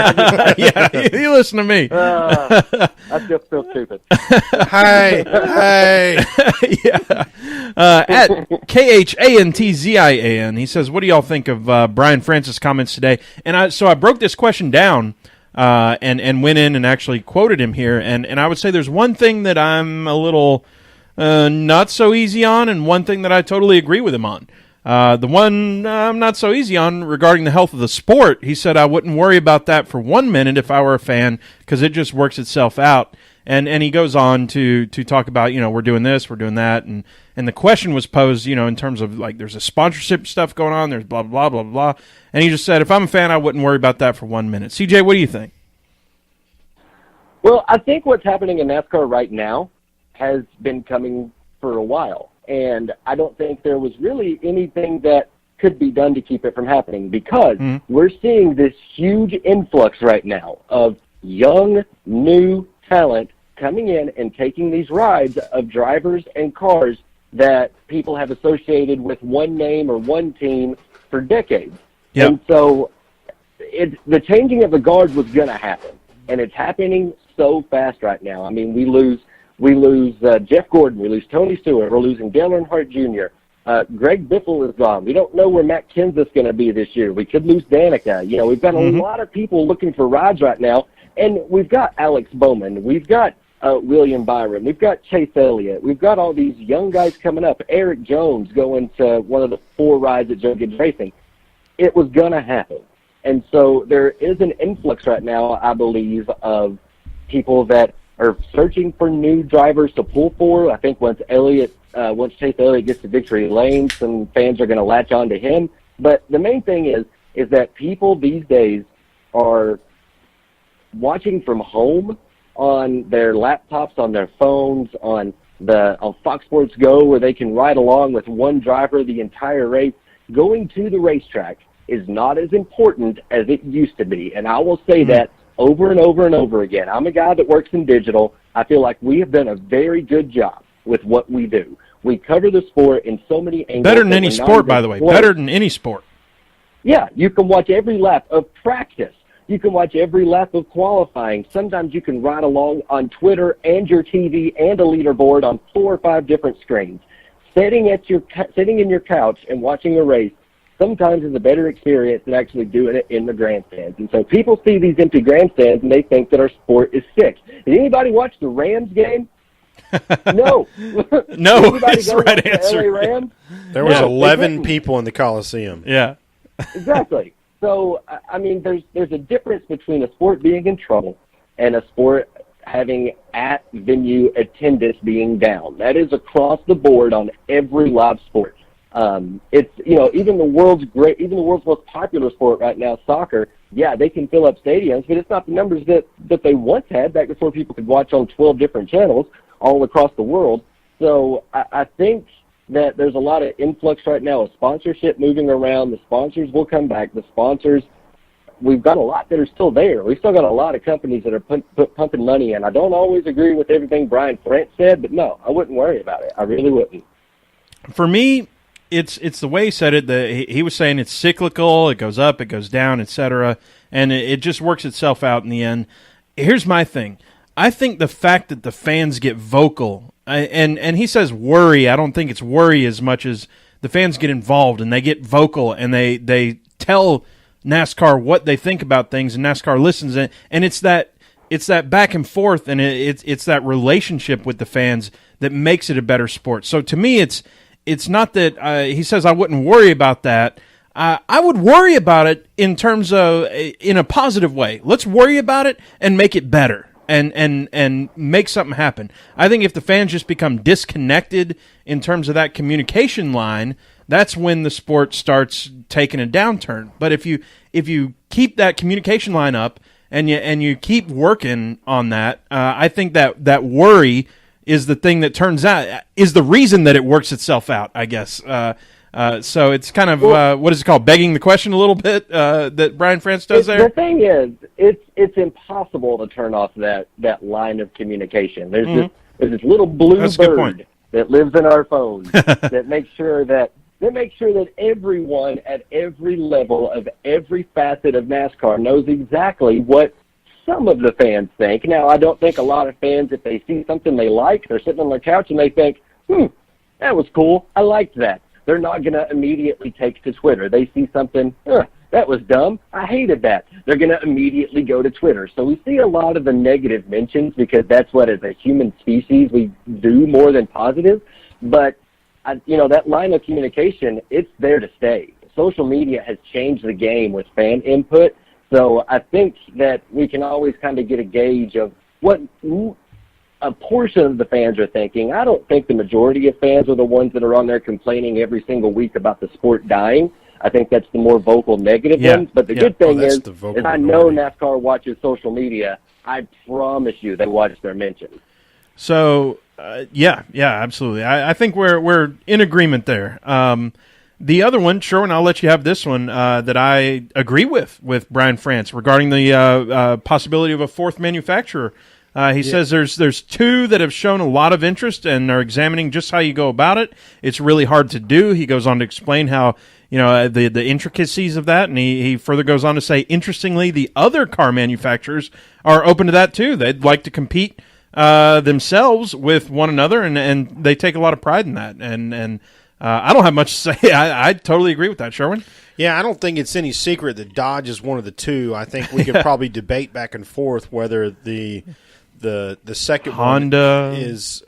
Yeah, you listen to me. I just feel stupid. Hey. Yeah. At KHANTZIAN, he says, "What do y'all think of Brian Francis' comments today?" And I broke this question down. And went in and actually quoted him here, and I would say there's one thing that I'm a little not so easy on, and one thing that I totally agree with him on. The one I'm not so easy on regarding the health of the sport, he said I wouldn't worry about that for 1 minute if I were a fan, because it just works itself out. And he goes on to talk about, we're doing this, we're doing that, and the question was posed, in terms of there's a sponsorship stuff going on, there's blah, blah, blah, blah, and he just said, if I'm a fan, I wouldn't worry about that for 1 minute. CJ, what do you think? Well, I think what's happening in NASCAR right now has been coming for a while, and I don't think there was really anything that could be done to keep it from happening, because we're seeing this huge influx right now of young, new talent coming in and taking these rides of drivers and cars that people have associated with one name or one team for decades. Yep. And so the changing of the guard was going to happen, and it's happening so fast right now. I mean, we lose Jeff Gordon, we lose Tony Stewart, we're losing Dale Earnhardt Jr., Greg Biffle is gone. We don't know where Matt Kenseth's going to be this year. We could lose Danica. We've got a lot of people looking for rides right now, and we've got Alex Bowman. We've got William Byron. We've got Chase Elliott. We've got all these young guys coming up. Eric Jones going to one of the 4 rides at Joe Gibbs Racing. It was going to happen. And so there is an influx right now, I believe, of people that are searching for new drivers to pull for. I think once Chase Elliott gets to victory lane, some fans are going to latch on to him. But the main thing is that people these days are watching from home on their laptops, on their phones, on Fox Sports Go, where they can ride along with one driver the entire race. Going to the racetrack is not as important as it used to be, and I will say that over and over and over again. I'm a guy that works in digital. I feel like we have done a very good job with what we do. We cover the sport in so many angles. Better than any sport, by the way. Better than any sport. Yeah, you can watch every lap of practice. You can watch every lap of qualifying. Sometimes you can ride along on Twitter and your TV and a leaderboard on 4 or 5 different screens. Sitting in your couch and watching a race sometimes is a better experience than actually doing it in the grandstands. And so people see these empty grandstands and they think that our sport is sick. Did anybody watch the Rams game? No. No, it's the right answer. LA Rams? There was 11 people in the Coliseum. Yeah. Exactly. So, I mean, there's a difference between a sport being in trouble and a sport having at-venue attendance being down. That is across the board on every live sport. It's, even the world's most popular sport right now, soccer, yeah, they can fill up stadiums, but it's not the numbers that they once had back before people could watch on 12 different channels all across the world. So I think that there's a lot of influx right now of sponsorship moving around. The sponsors will come back. The sponsors, we've got a lot that are still there. We've still got a lot of companies that are pumping money in. I don't always agree with everything Brian France said, but no, I wouldn't worry about it. I really wouldn't. For me, it's the way he said it. He was saying it's cyclical. It goes up, it goes down, etc., and it just works itself out in the end. Here's my thing. I think the fact that the fans get vocal, and he says worry, I don't think it's worry as much as the fans get involved and they get vocal and they tell NASCAR what they think about things, and NASCAR listens, and it's that back and forth, and it's that relationship with the fans that makes it a better sport. So to me, it's not that he says I wouldn't worry about that. I would worry about it in terms of in a positive way. Let's worry about it and make it better. And make something happen. I think if the fans just become disconnected in terms of that communication line, that's when the sport starts taking a downturn. But if you keep that communication line up and you keep working on that, I think that worry is the thing that turns out is the reason that it works itself out, I guess. So it's kind of what is it called, begging the question a little bit that Brian France does there. The thing is, it's impossible to turn off that line of communication. There's this little blue bird that lives in our phones that makes sure that everyone at every level of every facet of NASCAR knows exactly what some of the fans think. Now, I don't think a lot of fans, if they see something they like, they're sitting on their couch and they think, that was cool, I liked that. They're not going to immediately take to Twitter. They see something, that was dumb, I hated that. They're going to immediately go to Twitter. So we see a lot of the negative mentions because that's what, as a human species, we do more than positive. But, that line of communication, it's there to stay. Social media has changed the game with fan input. So I think that we can always kind of get a gauge of what a portion of the fans are thinking. I don't think the majority of fans are the ones that are on there complaining every single week about the sport dying. I think that's the more vocal negative ones. But the good thing is I know NASCAR watches social media. I promise you they watch their mentions. So, absolutely. I think we're in agreement there. The other one, Sherwin, I'll let you have this one that I agree with Brian France regarding the possibility of a fourth manufacturer. He says there's 2 that have shown a lot of interest and are examining just how you go about it. It's really hard to do. He goes on to explain how the intricacies of that, and he further goes on to say, interestingly, the other car manufacturers are open to that too. They'd like to compete themselves with one another, and they take a lot of pride in that. And I don't have much to say. I totally agree with that, Sherwin. Yeah, I don't think it's any secret that Dodge is one of the 2. I think we could probably debate back and forth whether the second Honda one is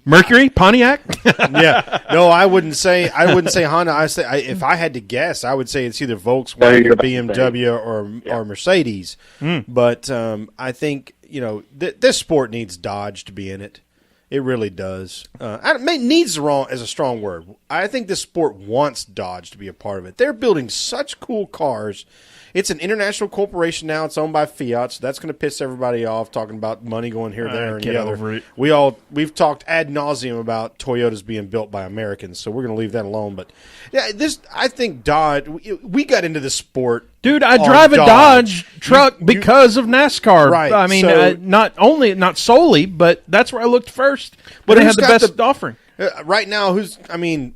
Mercury, Pontiac. Yeah, no, I wouldn't say Honda. If I had to guess, I would say it's either Volkswagen, BMW, or Mercedes. But I think this sport needs Dodge to be in it. It really does. Needs is a strong word. I think this sport wants Dodge to be a part of it. They're building such cool cars. It's an international corporation now. It's owned by Fiat, so that's going to piss everybody off, talking about money going here, there, and the other. Over it. We've talked ad nauseum about Toyotas being built by Americans, so we're going to leave that alone. But yeah, I think Dodge. We got into this sport Dude, I drive a Dodge truck because of NASCAR. Right. I mean, So, not solely, but that's where I looked first. But they had the best offering. Right now,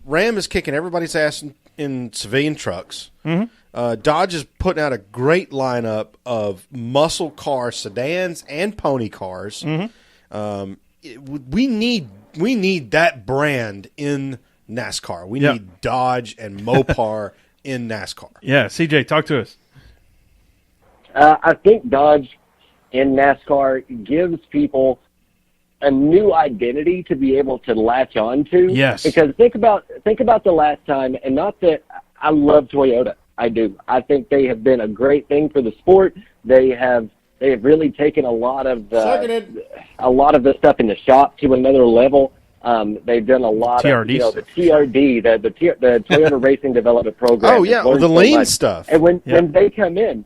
Ram is kicking everybody's ass in civilian trucks. Mm-hmm. Dodge is putting out a great lineup of muscle car sedans and pony cars. Mm-hmm. We need that brand in NASCAR. We need Dodge and Mopar in NASCAR. Yeah, CJ, talk to us. I think Dodge in NASCAR gives people a new identity to be able to latch on to. Yes. Because think about the last time, and not that I love Toyota. I do. I think they have been a great thing for the sport. They have really taken a lot of the stuff in the shop to another level. They've done a lot of the TRD, the Toyota Racing Development Program. Oh yeah, the lean stuff. And when they come in,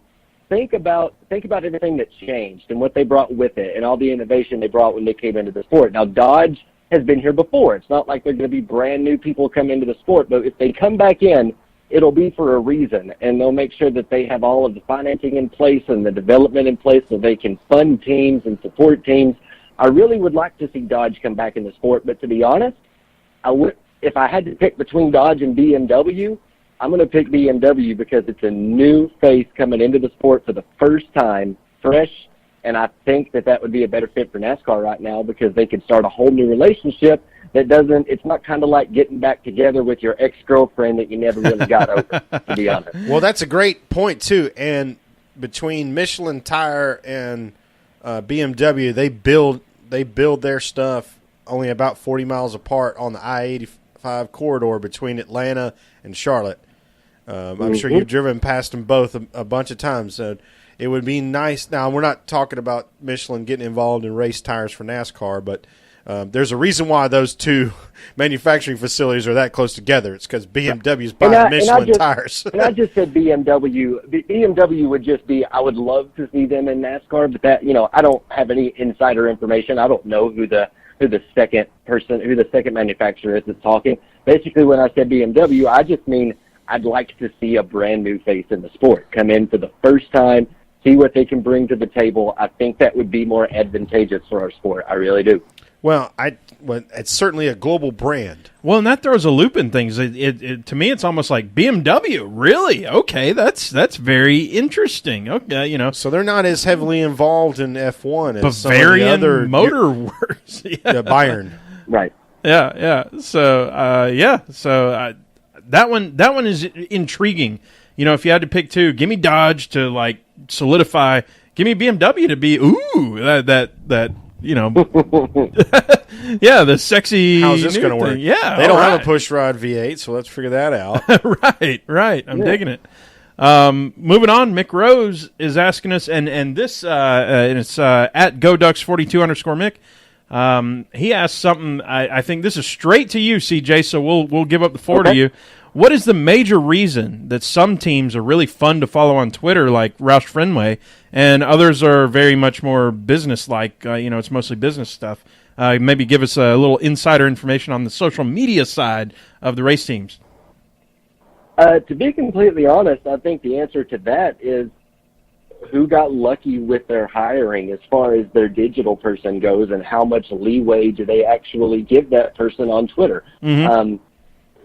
think about everything that changed and what they brought with it, and all the innovation they brought when they came into the sport. Now Dodge has been here before. It's not like they're going to be brand new people come into the sport, but if they come back in, it'll be for a reason, and they'll make sure that they have all of the financing in place and the development in place so they can fund teams and support teams. I really would like to see Dodge come back in the sport, but to be honest, if I had to pick between Dodge and BMW, I'm going to pick BMW because it's a new face coming into the sport for the first time, fresh, and I think that would be a better fit for NASCAR right now because they could start a whole new relationship it's not kind of like getting back together with your ex-girlfriend that you never really got over, to be honest. Well, that's a great point, too, and between Michelin Tire and BMW, they build their stuff only about 40 miles apart on the I-85 corridor between Atlanta and Charlotte. I'm sure you've driven past them both a bunch of times. So it would be nice. Now, we're not talking about Michelin getting involved in race tires for NASCAR, but there's a reason why those two manufacturing facilities are that close together. It's because BMW is buying Michelin tires. And I just said BMW. BMW would just be, I would love to see them in NASCAR, but that, I don't have any insider information. I don't know who the second manufacturer is that's talking. Basically, when I said BMW, I just mean I'd like to see a brand new face in the sport come in for the first time, see what they can bring to the table. I think that would be more advantageous for our sport. I really do. Well, it's certainly a global brand. Well, and that throws a loop in things. To me, it's almost like BMW. Really? Okay, that's very interesting. Okay, So they're not as heavily involved in F1 as Bavarian some of the other Motor Works. Bayern. Right. Yeah. So, that one is intriguing. If you had to pick two, give me Dodge to like solidify. Give me BMW to be that. Yeah, the sexy. How's this going to work? Yeah, they don't have a push rod V8, so let's figure that out. Right. I'm digging it. Moving on, Mick Rose is asking us, and this and it's at GoDucks42_Mick. He asked something. I think this is straight to you, CJ. So we'll give up the floor to you. What is the major reason that some teams are really fun to follow on Twitter, like Roush Fenway, and others are very much more business-like? It's mostly business stuff. Maybe give us a little insider information on the social media side of the race teams. To be completely honest, I think the answer to that is who got lucky with their hiring as far as their digital person goes and how much leeway do they actually give that person on Twitter. Mm-hmm.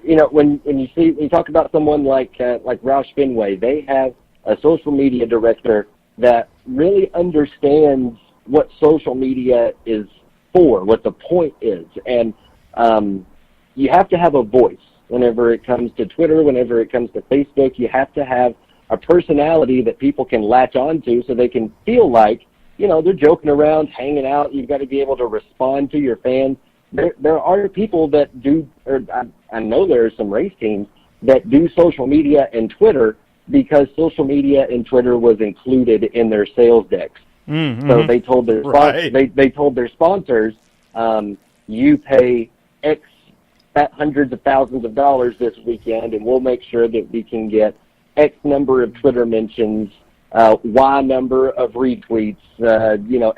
When you talk about someone like Roush Fenway, they have a social media director that really understands what social media is for, what the point is. And you have to have a voice whenever it comes to Twitter, whenever it comes to Facebook. You have to have a personality that people can latch onto so they can feel like, they're joking around, hanging out. You've got to be able to respond to your fans. There are people that do, or I know there are some race teams that do social media and Twitter because social media and Twitter was included in their sales decks. Mm-hmm. So they told their they told their sponsors, you pay X hundreds of thousands of dollars this weekend, and we'll make sure that we can get X number of Twitter mentions, Y number of retweets,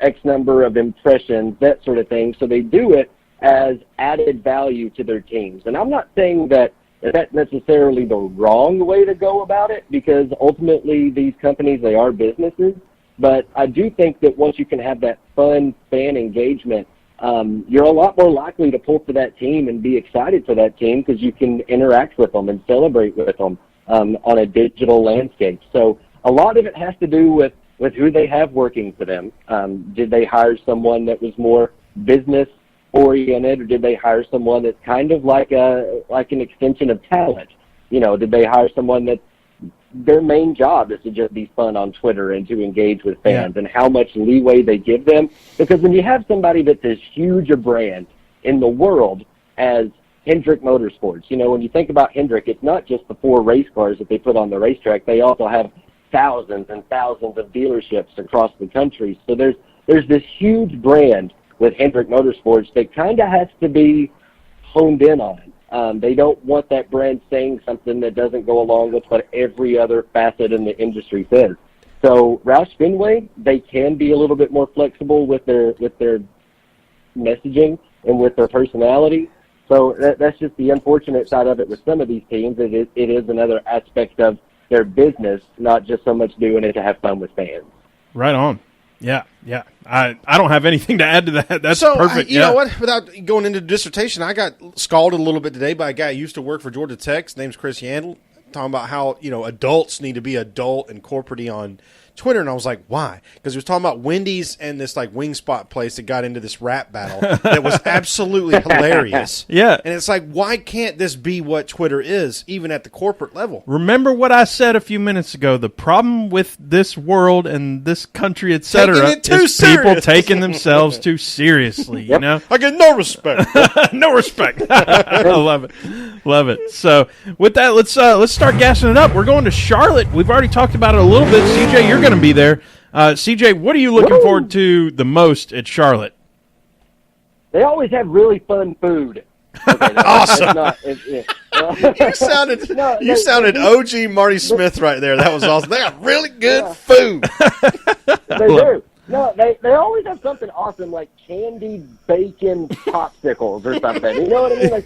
X number of impressions, that sort of thing. So they do it as added value to their teams. And I'm not saying that that that's necessarily the wrong way to go about it, because ultimately these companies, they are businesses. But I do think that once you can have that fun fan engagement, you're a lot more likely to pull for that team and be excited for that team, because you can interact with them and celebrate with them on a digital landscape. So a lot of it has to do with who they have working for them. Did they hire someone that was more business oriented, or did they hire someone that's kind of like an extension of talent? Did they hire someone that their main job is to just be fun on Twitter and to engage with fans, and how much leeway they give them? Because when you have somebody that's as huge a brand in the world as Hendrick Motorsports, when you think about Hendrick, it's not just the 4 race cars that they put on the racetrack. They also have thousands and thousands of dealerships across the country. So there's this huge brand with Hendrick Motorsports that kind of has to be honed in on. They don't want that brand saying something that doesn't go along with what every other facet in the industry says. So Roush Fenway, they can be a little bit more flexible with their messaging and with their personality. So that's just the unfortunate side of it with some of these teams. It is another aspect of their business, not just so much doing it to have fun with fans. Right on. Yeah. I don't have anything to add to that. That's perfect. You know what? Without going into dissertation, I got scalded a little bit today by a guy who used to work for Georgia Tech. His name's Chris Yandel, talking about how adults need to be adult and corporate-y on Twitter, and I was like, why? Because he was talking about Wendy's and this wing spot place that got into this rap battle that was absolutely hilarious. Yeah. And it's like, why can't this be what Twitter is, even at the corporate level? Remember what I said a few minutes ago. The problem with this world and this country, etc., is people taking themselves too seriously. I get no respect. No respect. I love it. So with that, let's start gassing it up. We're going to Charlotte. We've already talked about it a little bit. CJ, you're going to be there. CJ, what are you looking forward to the most at Charlotte? They always have really fun food. Okay, awesome. You sounded OG Marty Smith right there. That was awesome. They got really good food. They do. No, they always have something awesome, like candied bacon popsicles or something. You know what I mean? Like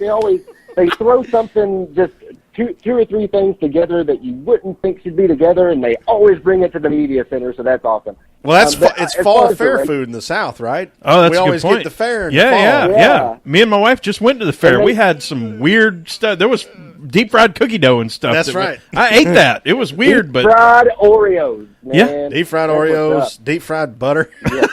they throw something, just two or three things together that you wouldn't think should be together, and they always bring it to the media center. So that's awesome. Well, it's fall fair food in the South, right? Oh, that's we a good always point. Get the fair. In yeah, the fall. yeah. Me and my wife just went to the fair. We had some weird stuff. There was deep fried cookie dough and stuff. That's right. I ate that. It was weird, but fried Oreos. Man. Yeah, deep fried Oreos, deep fried butter. Yeah.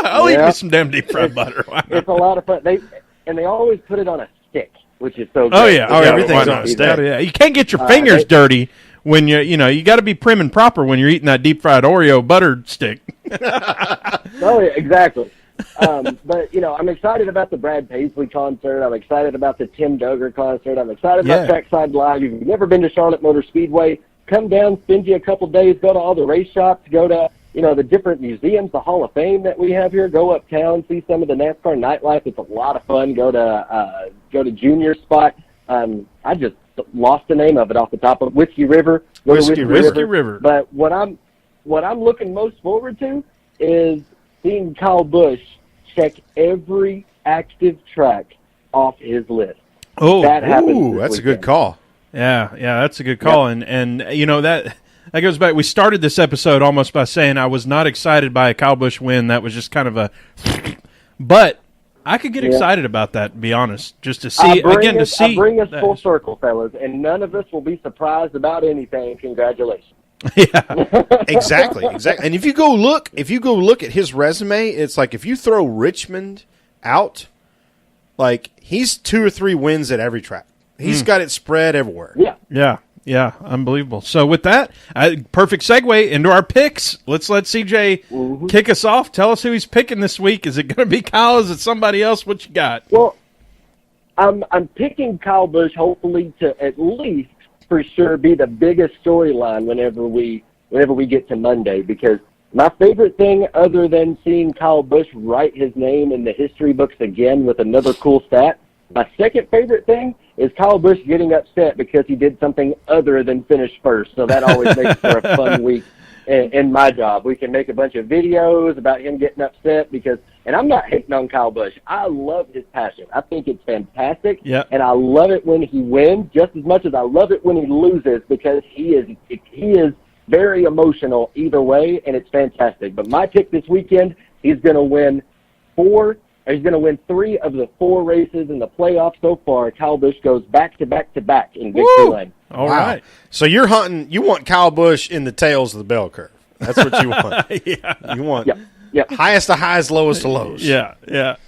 I'll eat me some damn deep fried butter. Wow. It's a lot of fun. They always put it on a stick, which is so good. Oh yeah, everything's on a stick. Yeah, you can't get your fingers dirty when you got to be prim and proper when you're eating that deep fried Oreo butter stick. Oh yeah, exactly. But I'm excited about the Brad Paisley concert. I'm excited about the Tim Doger concert. I'm excited about Trackside Live. If you've never been to Charlotte Motor Speedway, come down, spend you a couple days, go to all the race shops, go to the different museums, the Hall of Fame that we have here. Go uptown, see some of the NASCAR nightlife. It's a lot of fun. Go to Junior Spot. I just lost the name of it off the top of Whiskey River. Whiskey River. But what I'm looking most forward to is seeing Kyle Busch check every active track off his list. Oh, that happens. That's a good call. Yeah, that's a good call. Yep. And that goes back. We started this episode almost by saying I was not excited by a Kyle Busch win. That was just kind of a, but I could get excited about that. To be honest, just to see I bring us that. Full circle, fellas, and none of us will be surprised about anything. Congratulations. Yeah, exactly. And if you go look at his resume, it's like if you throw Richmond out, like he's 2 or 3 wins at every track. He's got it spread everywhere. Yeah, unbelievable. So with that, perfect segue into our picks. Let's let CJ kick us off. Tell us who he's picking this week. Is it going to be Kyle? Is it somebody else? What you got? Well, I'm picking Kyle Busch, hopefully to at least for sure be the biggest storyline whenever we get to Monday, because my favorite thing, other than seeing Kyle Busch write his name in the history books again with another cool stat, my second favorite thing is Kyle Busch getting upset because he did something other than finish first. So that always makes for a fun week in my job. We can make a bunch of videos about him getting upset and I'm not hating on Kyle Busch. I love his passion. I think it's fantastic. Yeah. And I love it when he wins just as much as I love it when he loses, because he is very emotional either way, and it's fantastic. But my pick this weekend, he's going to win 3 of the 4 races in the playoffs so far. Kyle Busch goes back to back to back in victory lane. All right. So you want Kyle Busch in the tails of the bell curve. That's what you want. Yeah. You want Yep. highest to highs, lowest to lows. Yeah. Yep.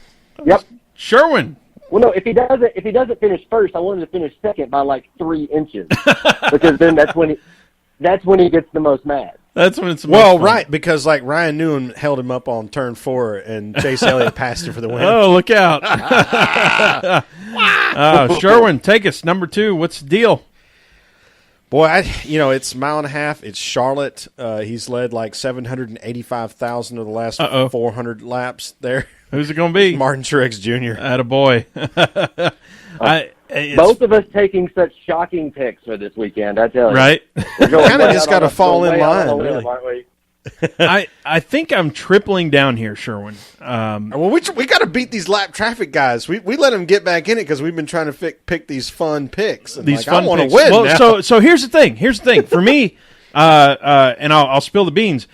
Sherwin. Well, no, if he doesn't finish first, I want him to finish second by like 3 inches, because then that's when he gets the most mad. That's when it's the most fun. Right, because like Ryan Newman held him up on turn 4, and Chase Elliott passed him for the win. Oh, look out. Sherwin, take us. Number 2, what's the deal? Boy, it's a mile and a half. It's Charlotte. He's led like 785,000 of the last 400 laps there. Who's it going to be? Martin Truex Jr. Attaboy. Both of us taking such shocking picks for this weekend, I tell you. Right? Kind of just got to fall in line, really. Aren't we? I think I'm tripling down here, Sherwin. Well, we got to beat these lap traffic guys. We let them get back in it because we've been trying to pick these fun picks. And these fun I want picks. to win Well, now. so here's the thing. For me, and I'll spill the beans.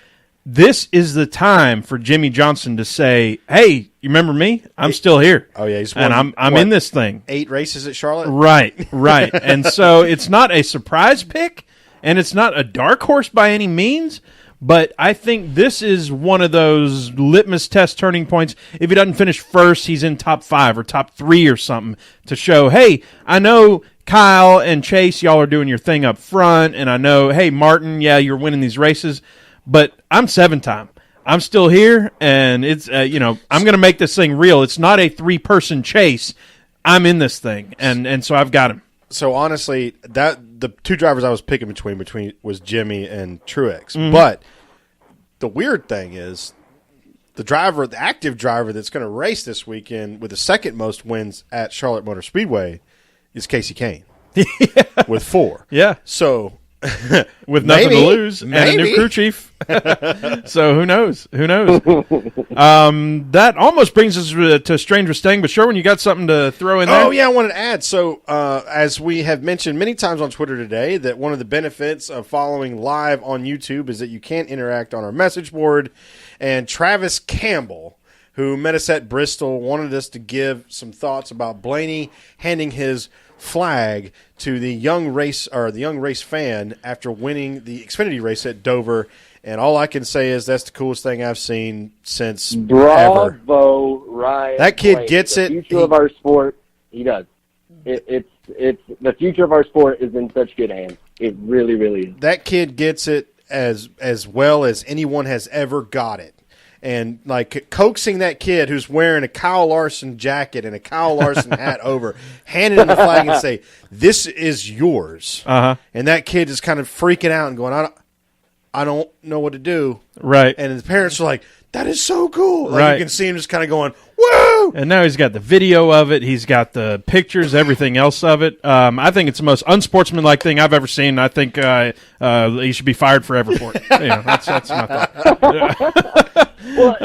This is the time for Jimmy Johnson to say, "Hey, you remember me? I'm still here. Oh yeah, he's won, and I'm in this thing." 8 races at Charlotte. Right. And so it's not a surprise pick, and it's not a dark horse by any means. But I think this is one of those litmus test turning points. If he doesn't finish first, he's in top 5 or top 3 or something to show, hey, I know Kyle and Chase, y'all are doing your thing up front, and I know, hey, Martin, yeah, you're winning these races, but I'm 7-time. I'm still here, and it's I'm going to make this thing real. It's not a 3-person chase. I'm in this thing, and so I've got him. So honestly, the 2 drivers I was picking between was Jimmy and Truex. Mm-hmm. But the weird thing is the active driver that's going to race this weekend with the second most wins at Charlotte Motor Speedway is Casey Kane with 4. Yeah. So with nothing to lose and a new crew chief. So who knows? That almost brings us to Stranger Stang, but Sherwin, you got something to throw in there? Oh, yeah, I wanted to add. So as we have mentioned many times on Twitter today, that one of the benefits of following live on YouTube is that you can interact on our message board. And Travis Campbell, who met us at Bristol, wanted us to give some thoughts about Blaney handing his flag to the young race fan after winning the Xfinity race at Dover, and all I can say is that's the coolest thing I've seen since ever. Bravo, Ryan. That kid Blaney, gets it. The future of our sport, he does. It's the future of our sport is in such good hands. It really, really is. That kid gets it as well as anyone has ever got it. And, like, coaxing that kid who's wearing a Kyle Larson jacket and a Kyle Larson hat over, handing him the flag and say, this is yours. Uh-huh. And that kid is kind of freaking out and going, I don't know what to do. Right. And his parents are like, that is so cool. Like, right. You can see him just kind of going, woo! And now he's got the video of it. He's got the pictures, everything else of it. I think it's the most unsportsmanlike thing I've ever seen. I think he should be fired forever for it. That's my thought. Well,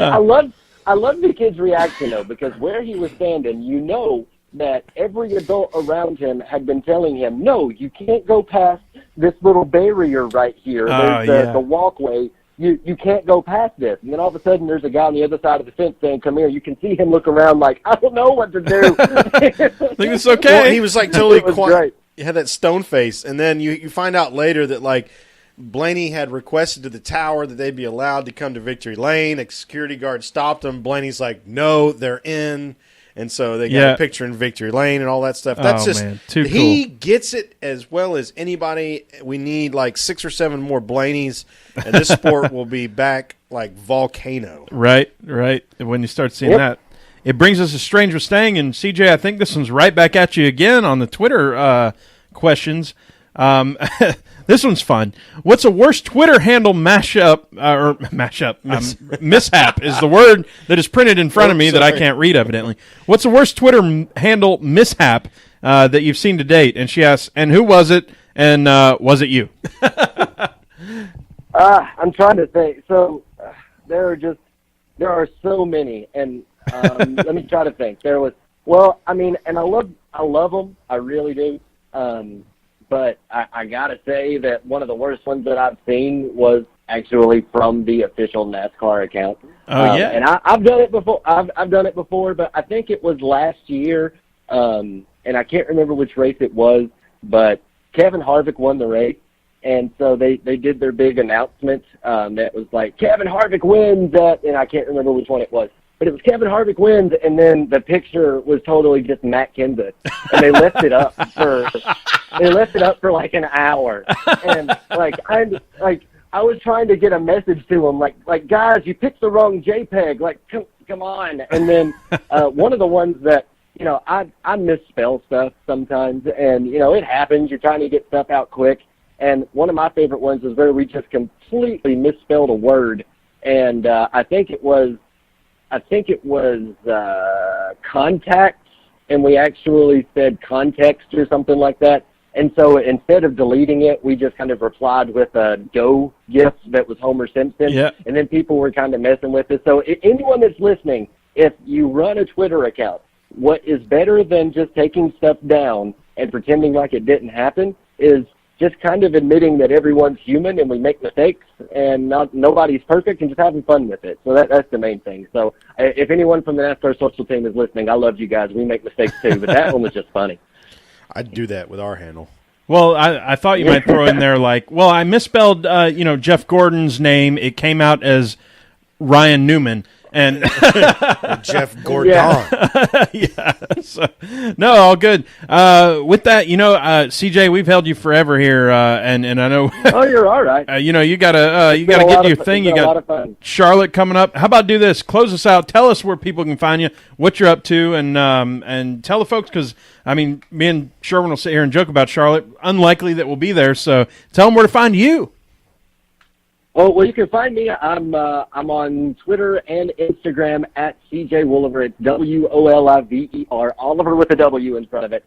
I love the kid's reaction, though, because where he was standing, that every adult around him had been telling him, no, you can't go past this little barrier right here. There's the walkway. You can't go past this. And then all of a sudden there's a guy on the other side of the fence saying, come here. You can see him look around like, I don't know what to do. I think it's okay. Well, he was like totally quiet. Great. He had that stone face. And then you find out later that, like, Blaney had requested to the tower that they be allowed to come to Victory Lane. A security guard stopped him. Blaney's like, no, they're in. And so they got a picture in Victory Lane and all that stuff. That's man. Too he cool. Gets it as well as anybody. We need like 6 or 7 more Blaneys, and this sport will be back like volcano. Right. When you start seeing that. It brings us to Stranger Stang, and CJ, I think this one's right back at you again on the Twitter questions. This one's fun. What's a worse Twitter handle mishap is the word that is printed in front of me that I can't read, evidently. What's the worst Twitter handle mishap that you've seen to date? And she asks, and who was it? And was it you? I'm trying to think. So there are so many, and let me try to think. And I love them, I really do. But I gotta say that one of the worst ones that I've seen was actually from the official NASCAR account. Oh yeah, and I've done it before. I've done it before, but I think it was last year, and I can't remember which race it was. But Kevin Harvick won the race, and so they did their big announcement that was like Kevin Harvick wins at, and I can't remember which one it was. But it was Kevin Harvick wins, and then the picture was totally just Matt Kenseth, and they left it up for like an hour, and I was trying to get a message to them, like guys, you picked the wrong JPEG, like come on. And then one of the ones that I misspell stuff sometimes, and it happens. You're trying to get stuff out quick, and one of my favorite ones was where we just completely misspelled a word, and I think it was contacts, and we actually said context or something like that. And so instead of deleting it, we just kind of replied with a go gif that was Homer Simpson. Yeah. And then people were kind of messing with it. So anyone that's listening, if you run a Twitter account, what is better than just taking stuff down and pretending like it didn't happen is just kind of admitting that everyone's human and we make mistakes and nobody's perfect and just having fun with it. So that's the main thing. So if anyone from the NASCAR social team is listening, I love you guys. We make mistakes too, but that one was just funny. I'd do that with our handle. Well, I thought you might throw in there I misspelled Jeff Gordon's name. It came out as Ryan Newman. And Jeff Gordon. Yeah. So, no, all good. With that, CJ, we've held you forever here, and I know. Oh, you're all right. You gotta get your thing. You got Charlotte coming up. How about do this? Close us out. Tell us where people can find you, what you're up to, and tell the folks, because me and Sherwin will sit here and joke about Charlotte. Unlikely that we'll be there, so tell them where to find you. Oh, well, you can find me. I'm on Twitter and Instagram at CJ Wolliver. It's Woliver, Oliver with a W in front of it.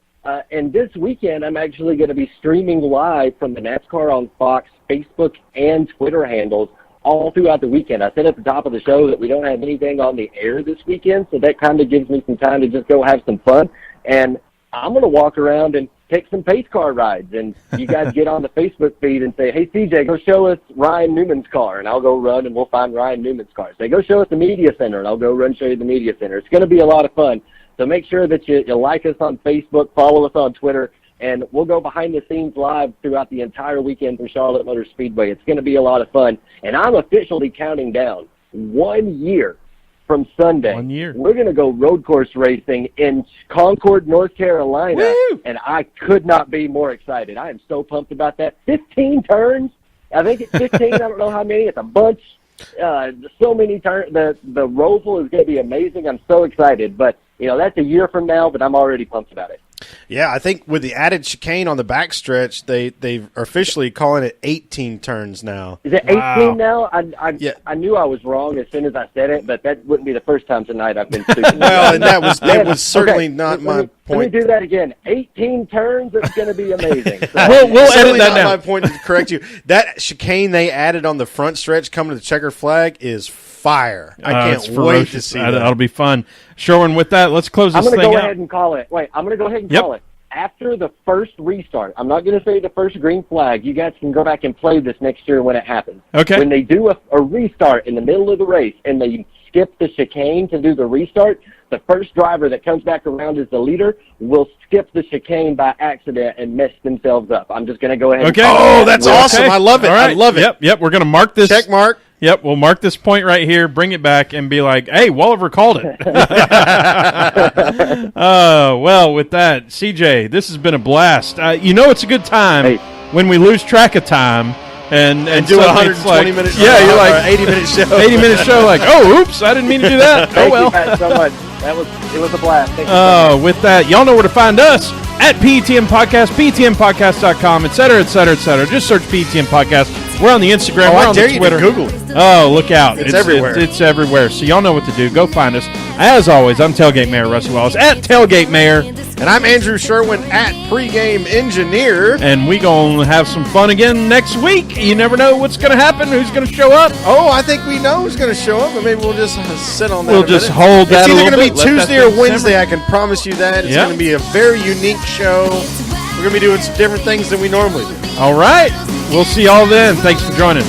And this weekend, I'm actually going to be streaming live from the NASCAR on Fox Facebook and Twitter handles all throughout the weekend. I said at the top of the show that we don't have anything on the air this weekend, so that kind of gives me some time to just go have some fun. And I'm going to walk around and take some pace car rides, and you guys get on the Facebook feed and say, hey, CJ, go show us Ryan Newman's car, and I'll go run and we'll find Ryan Newman's car. Say, go show us the media center, and I'll go run and show you the media center. It's going to be a lot of fun. So make sure that you like us on Facebook, follow us on Twitter, and we'll go behind the scenes live throughout the entire weekend from Charlotte Motor Speedway. It's going to be a lot of fun. And I'm officially counting down 1 year from Sunday. 1 year. We're going to go road course racing in Concord, North Carolina. Woo! And I could not be more excited. I am so pumped about that. 15 turns. I think it's 15. I don't know how many. It's a bunch. So many turns. The Roval is going to be amazing. I'm so excited. But, that's a year from now, but I'm already pumped about it. Yeah, I think with the added chicane on the backstretch, they are officially calling it 18 turns now. Is it 18 now? I knew I was wrong as soon as I said it, but that wouldn't be the first time tonight I've been stupid. Well, and that was certainly not my point. Let me do that again. 18 turns, it's going to be amazing. So, we'll edit that not down. My point to correct you. That chicane they added on the front stretch coming to the checker flag is fire. I can't wait to see that. That'll be fun. Sherwin, with that, let's close this thing out. I'm going to go ahead and call it. Wait, I'm going to go ahead and call it. After the first restart, I'm not going to say the first green flag. You guys can go back and play this next year when it happens. Okay. When they do a restart in the middle of the race and they skip the chicane to do the restart, the first driver that comes back around as the leader will skip the chicane by accident and mess themselves up. I'm just going to go ahead and Oh, that's awesome. Okay. I love it. Right. I love it. Yep. We're going to mark this. Check mark. Yep, we'll mark this point right here, bring it back, and be like, hey, Walliver called it. Well, with that, CJ, this has been a blast. It's a good time when we lose track of time and do a 120-minute show. Yeah, you're like 80-minute show. 80-minute show, like, oh, oops, I didn't mean to do that. Thank well. you guys so much. It was a blast. Thank you so much. With that, y'all know where to find us at PETM Podcast, PETMPodcast.com, et cetera, et cetera, et cetera. Just search PETM Podcast. We're on the Instagram. We're on the Twitter. Google it. Oh, look out. It's everywhere. It's everywhere. So y'all know what to do. Go find us. As always, I'm Tailgate Mayor Russell Wallace at Tailgate Mayor. And I'm Andrew Sherwin at Pregame Engineer. And we going to have some fun again next week. You never know what's going to happen, who's going to show up. Oh, I think we know who's going to show up, but maybe we'll just sit on that. We'll just hold that a It's little either bit. going to be Tuesday or Wednesday, I can promise you that. It's going to be a very unique show. We're going to be doing some different things than we normally do. All right. We'll see y'all then. Thanks for joining.